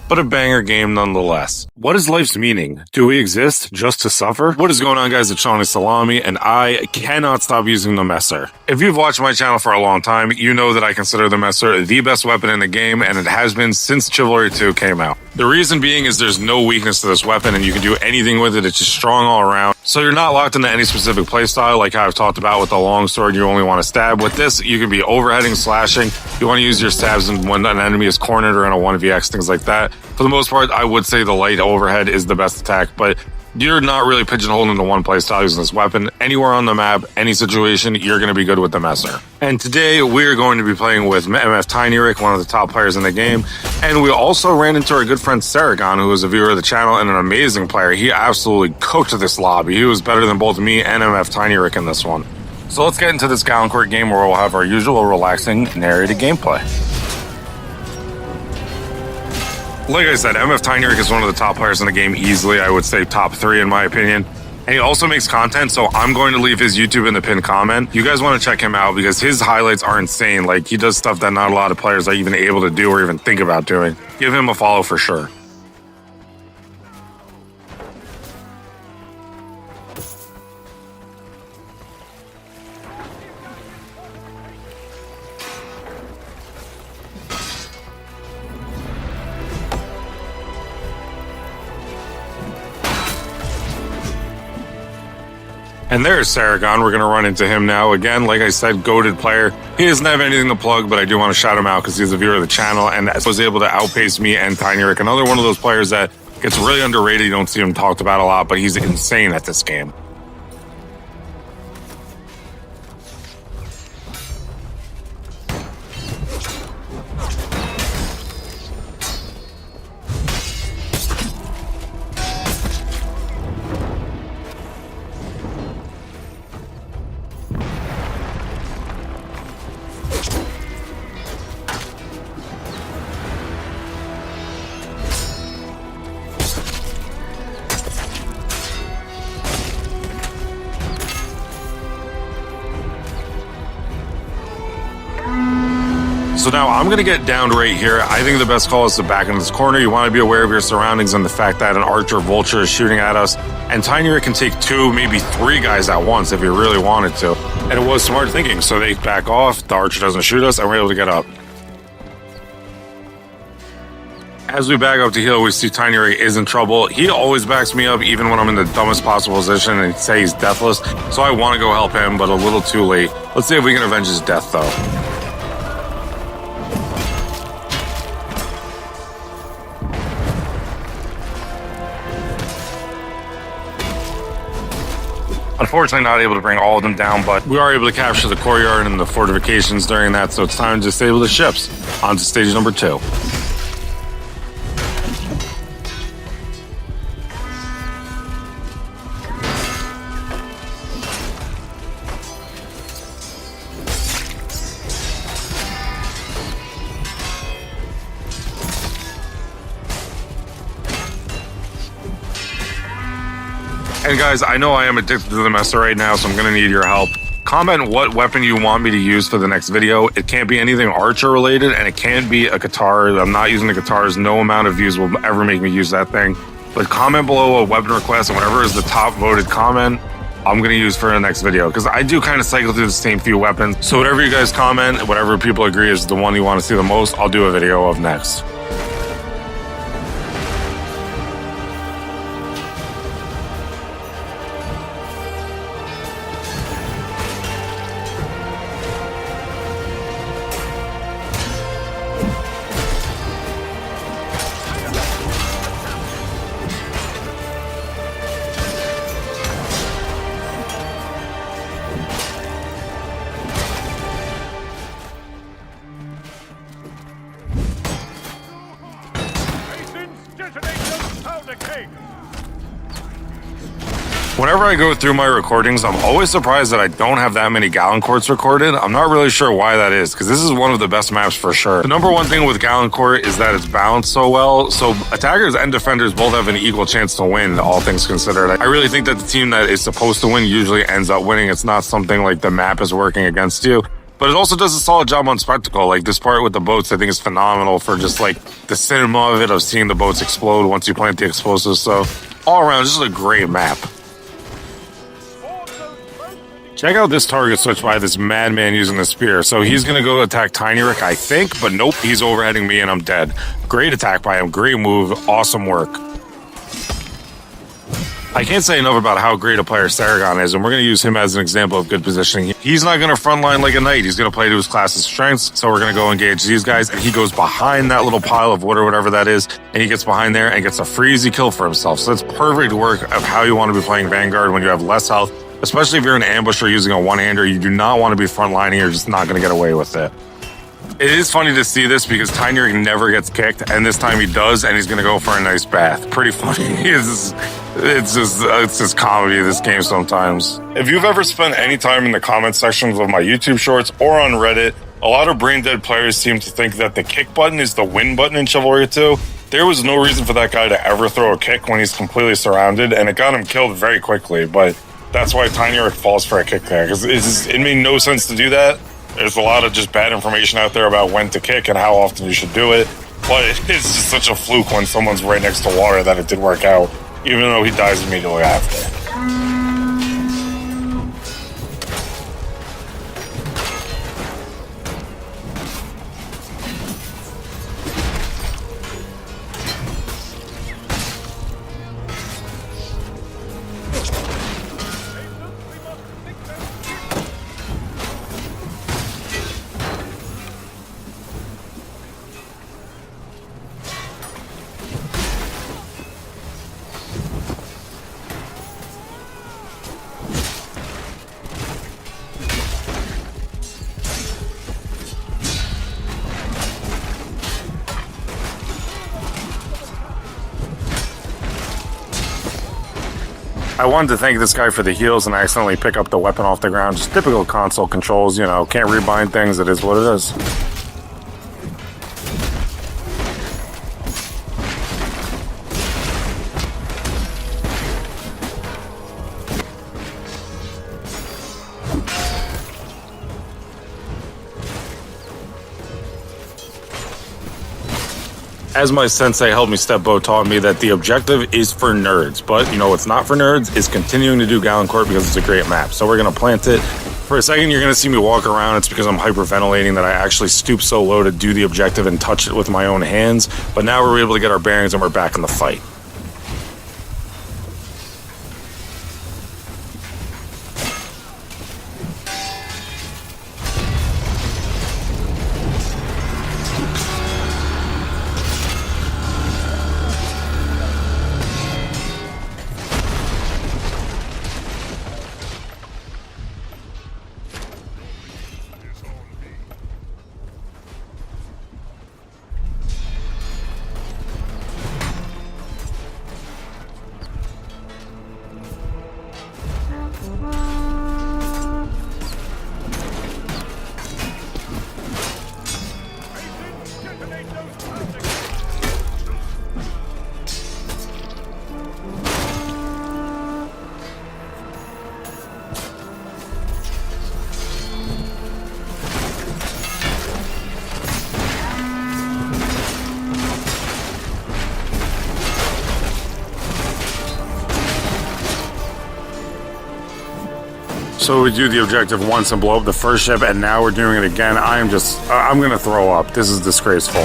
But a banger game nonetheless. What is life's meaning? Do we exist just to suffer? What is going on, guys? It's Shawnee Salami, and I cannot stop using the Messer. If you've watched my channel for a long time, you know that I consider the Messer the best weapon in the game, and it has been since Chivalry 2 came out. The reason being is there's no weakness to this weapon, and you can do anything with it. It's just strong all around. So you're not locked into any specific playstyle, like how I've talked about with the longsword. You only want to stab. With this, you can be overheading, slashing. You want to use your stabs when an enemy is cornered or in a 1vx, things like that. For the most part, I would say the light overhead is the best attack, but you're not really pigeonholed into one playstyle using this weapon. Anywhere on the map, any situation, you're going to be good with the Messer. And today, we're going to be playing with MF Tinyrick, one of the top players in the game. And we also ran into our good friend Saragon, who is a viewer of the channel and an amazing player. He absolutely cooked this lobby. He was better than both me and MF Tinyrick in this one. So let's get into this Galencourt game where we'll have our usual relaxing narrated gameplay. Like I said, MF Tinyrick is one of the top players in the game easily. I would say top 3 in my opinion. And he also makes content, so I'm going to leave his YouTube in the pinned comment. You guys want to check him out because his highlights are insane. Like, he does stuff that not a lot of players are even able to do or even think about doing. Give him a follow for sure. And there's Saragon. We're going to run into him now. Again, like I said, goated player. He doesn't have anything to plug, but I do want to shout him out because he's a viewer of the channel and was able to outpace me and Tiny Rick. Another one of those players that gets really underrated. You don't see him talked about a lot, but he's insane at this game. So now I'm going to get down right here. I think the best call is to back into this corner. You want to be aware of your surroundings and the fact that an archer vulture is shooting at us. And Tiny Rick can take 2, maybe 3 guys at once if he really wanted to. And it was smart thinking. So they back off, the archer doesn't shoot us, and we're able to get up. As we back up to heal, we see Tiny Rick is in trouble. He always backs me up even when I'm in the dumbest possible position and say he's deathless. So I want to go help him, but a little too late. Let's see if we can avenge his death though. Unfortunately, not able to bring all of them down, but we are able to capture the courtyard and the fortifications during that, so it's time to disable the ships. On to stage number 2. And guys, I know I am addicted to the Messer right now, so I'm going to need your help. Comment what weapon you want me to use for the next video. It can't be anything archer related, and it can't be a guitar. I'm not using the guitars. No amount of views will ever make me use that thing. But comment below a weapon request, and whatever is the top voted comment, I'm going to use for the next video. Because I do kind of cycle through the same few weapons. So whatever you guys comment, whatever people agree is the one you want to see the most, I'll do a video of next. Whenever I go through my recordings, I'm always surprised that I don't have that many Galencourts recorded. I'm not really sure why that is, because this is one of the best maps for sure. The number one thing with Galencourt is that it's balanced so well, so attackers and defenders both have an equal chance to win, all things considered. I really think that the team that is supposed to win usually ends up winning. It's not something like the map is working against you. But it also does a solid job on spectacle. Like this part with the boats, I think is phenomenal for just like the cinema of it, of seeing the boats explode once you plant the explosives. So all around, this is a great map. Check out this target switch by this madman using the spear. So he's going to go attack Tiny Rick, I think, but nope, he's overheading me and I'm dead. Great attack by him, great move, awesome work. I can't say enough about how great a player Saragon is, and we're going to use him as an example of good positioning. He's not going to frontline like a knight. He's going to play to his class's strengths, so we're going to go engage these guys, and he goes behind that little pile of wood or whatever that is, and he gets behind there and gets a free easy kill for himself. So that's perfect work of how you want to be playing Vanguard when you have less health, especially if you're an ambusher using a one-hander. You do not want to be frontlining. You're just not going to get away with it. It is funny to see this because Tiny Rick never gets kicked, and this time he does, and he's going to go for a nice bath. Pretty funny. It's just comedy, this game sometimes. If you've ever spent any time in the comment sections of my YouTube shorts or on Reddit, a lot of brain-dead players seem to think that the kick button is the win button in Chivalry 2. There was no reason for that guy to ever throw a kick when he's completely surrounded, and it got him killed very quickly, but that's why Tiny Rick falls for a kick there, because it made no sense to do that. There's a lot of just bad information out there about when to kick and how often you should do it. But it's just such a fluke when someone's right next to water that it did work out, even though he dies immediately after. I wanted to thank this guy for the heals and I accidentally pick up the weapon off the ground. Just typical console controls, you know, can't rebind things, it is what it is. As my sensei helped me step bow taught me that the objective is for nerds, but you know what's not for nerds is continuing to do Galencourt because it's a great map. So we're gonna plant it. For a second, you're gonna see me walk around. It's because I'm hyperventilating that I actually stoop so low to do the objective and touch it with my own hands. But now we're able to get our bearings and we're back in the fight. So we do the objective once and blow up the first ship, and now we're doing it again. I'm gonna throw up. This is disgraceful.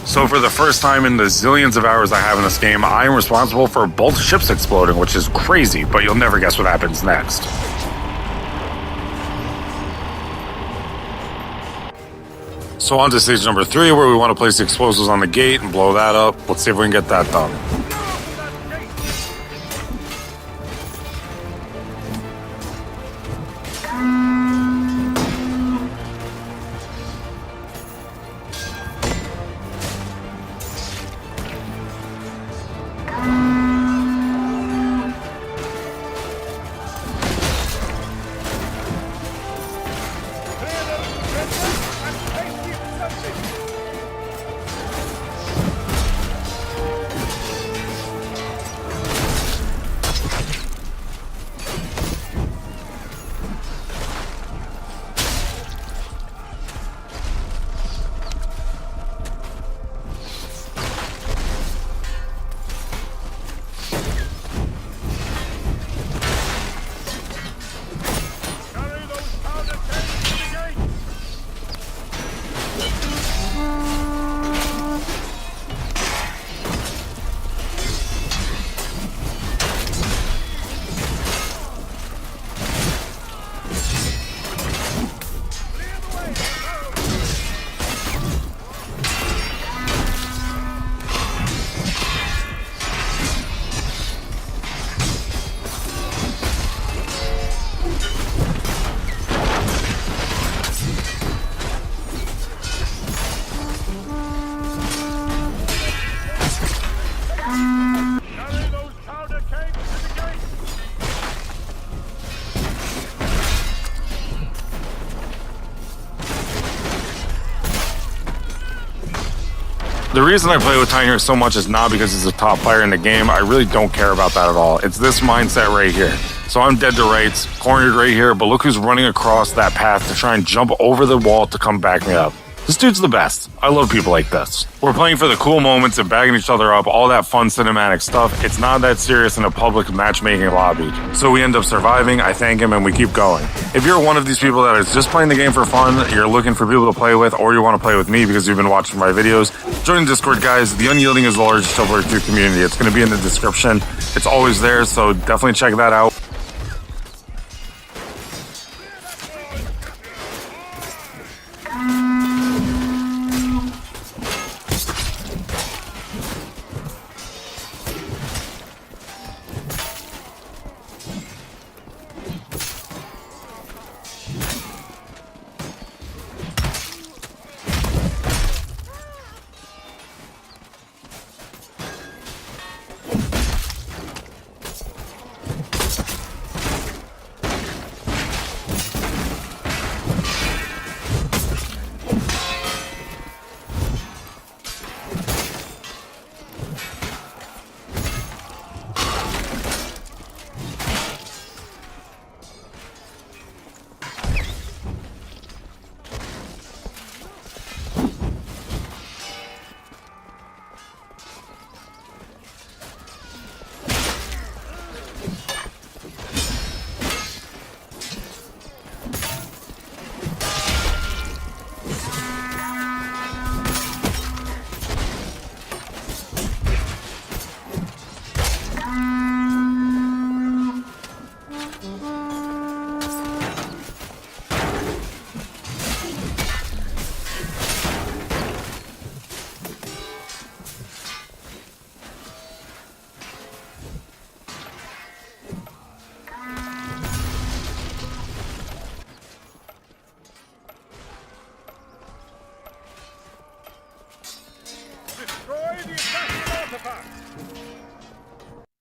So for the first time in the zillions of hours I have in this game, I am responsible for both ships exploding, which is crazy, but you'll never guess what happens next. So on to stage number 3, where we want to place the explosives on the gate and blow that up. Let's see if we can get that done. The reason I play with Tiny so much is not because he's a top player in the game. I really don't care about that at all. It's this mindset right here. So I'm dead to rights, cornered right here, but look who's running across that path to try and jump over the wall to come back me up. This dude's the best. I love people like this. We're playing for the cool moments and bagging each other up, all that fun cinematic stuff. It's not that serious in a public matchmaking lobby. So we end up surviving, I thank him, and we keep going. If you're one of these people that is just playing the game for fun, you're looking for people to play with, or you want to play with me because you've been watching my videos, join the Discord, guys. The Unyielding is the largest Chivalry 2 community. It's going to be in the description. It's always there, so definitely check that out.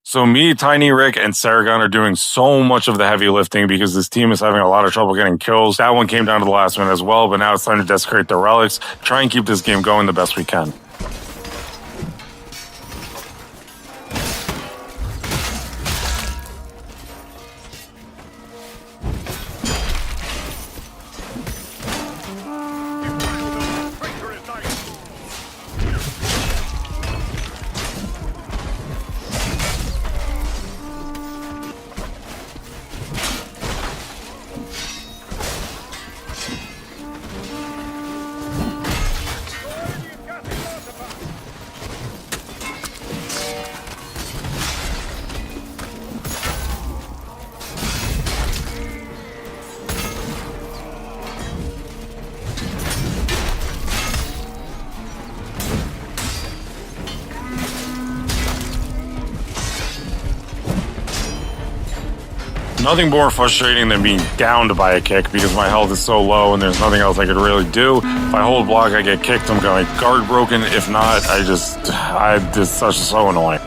So me, Tiny Rick, and Saragon are doing so much of the heavy lifting because this team is having a lot of trouble getting kills. That one came down to the last minute as well, but now it's time to desecrate the relics, try and keep this game going the best we can. Nothing more frustrating than being downed by a kick because my health is so low and there's nothing else I could really do. If I hold block, I get kicked. I'm going guard broken. If not, it's so annoying.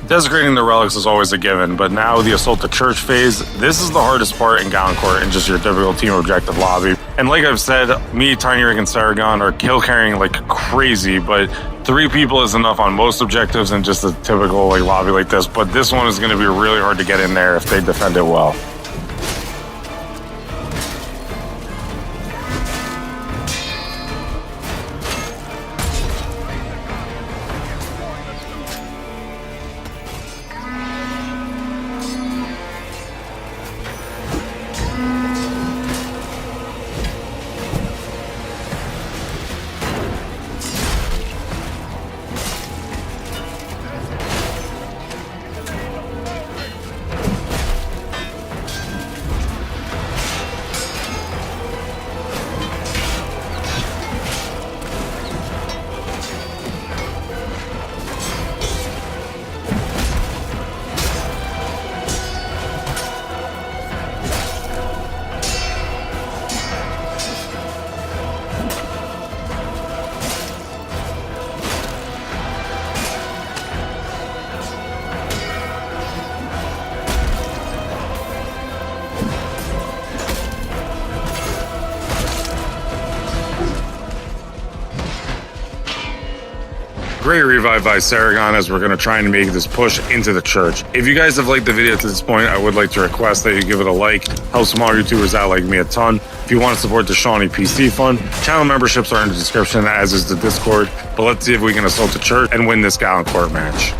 Desecrating the relics is always a given, but now the assault the church phase, this is the hardest part in Galencourt in just your typical team objective lobby. And like I've said, me, Tiny Rick, and Saragon are kill carrying like crazy, but 3 people is enough on most objectives in just a typical like lobby like this. But this one is going to be really hard to get in there if they defend it well. Great revive by Saragon as we're going to try and make this push into the church. If you guys have liked the video to this point, I would like to request that you give it a like. Helps small YouTubers out like me a ton. If you want to support the Shawnee PC Fund, channel memberships are in the description, as is the Discord. But let's see if we can assault the church and win this Galencourt match.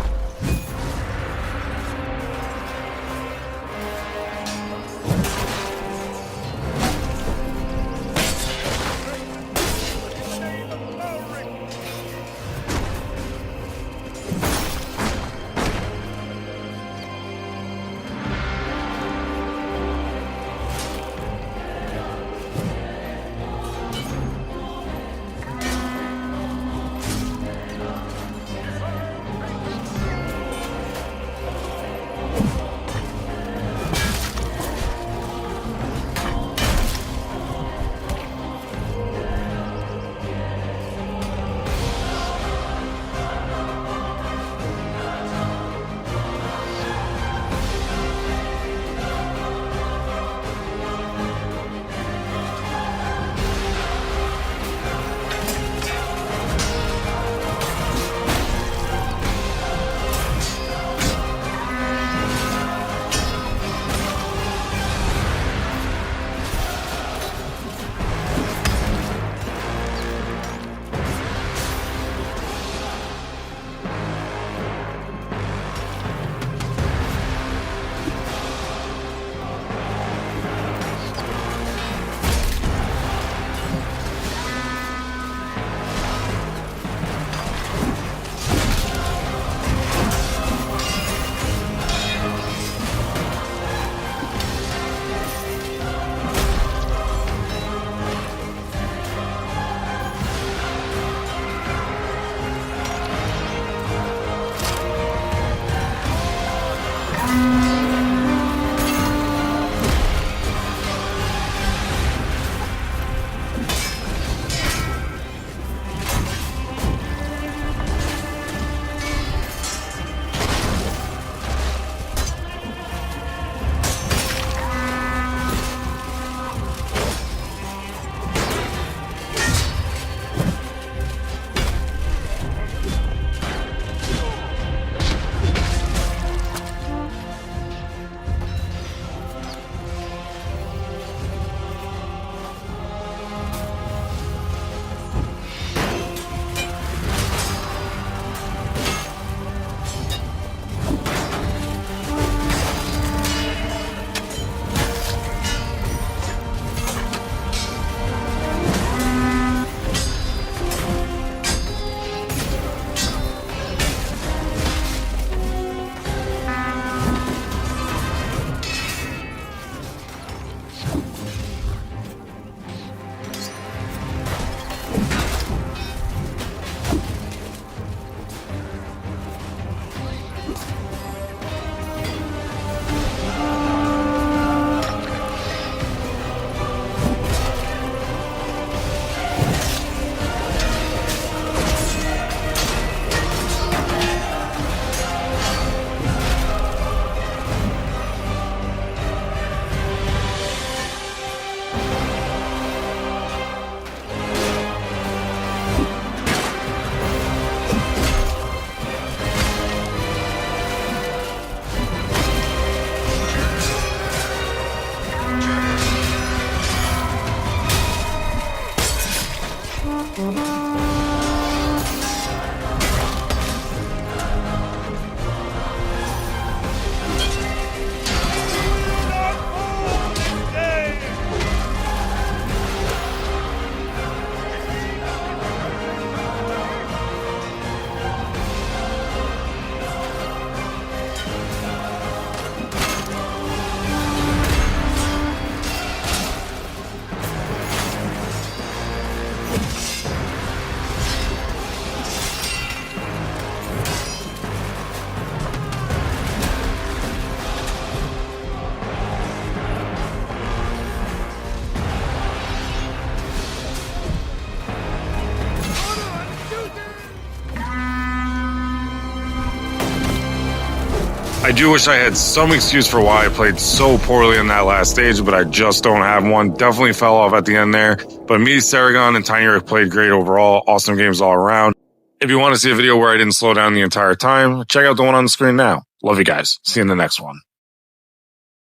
I do wish I had some excuse for why I played so poorly in that last stage, but I just don't have one. Definitely fell off at the end there. But me, Saragon, and Tiny Rick played great overall. Awesome games all around. If you want to see a video where I didn't slow down the entire time, check out the one on the screen now. Love you guys. See you in the next one.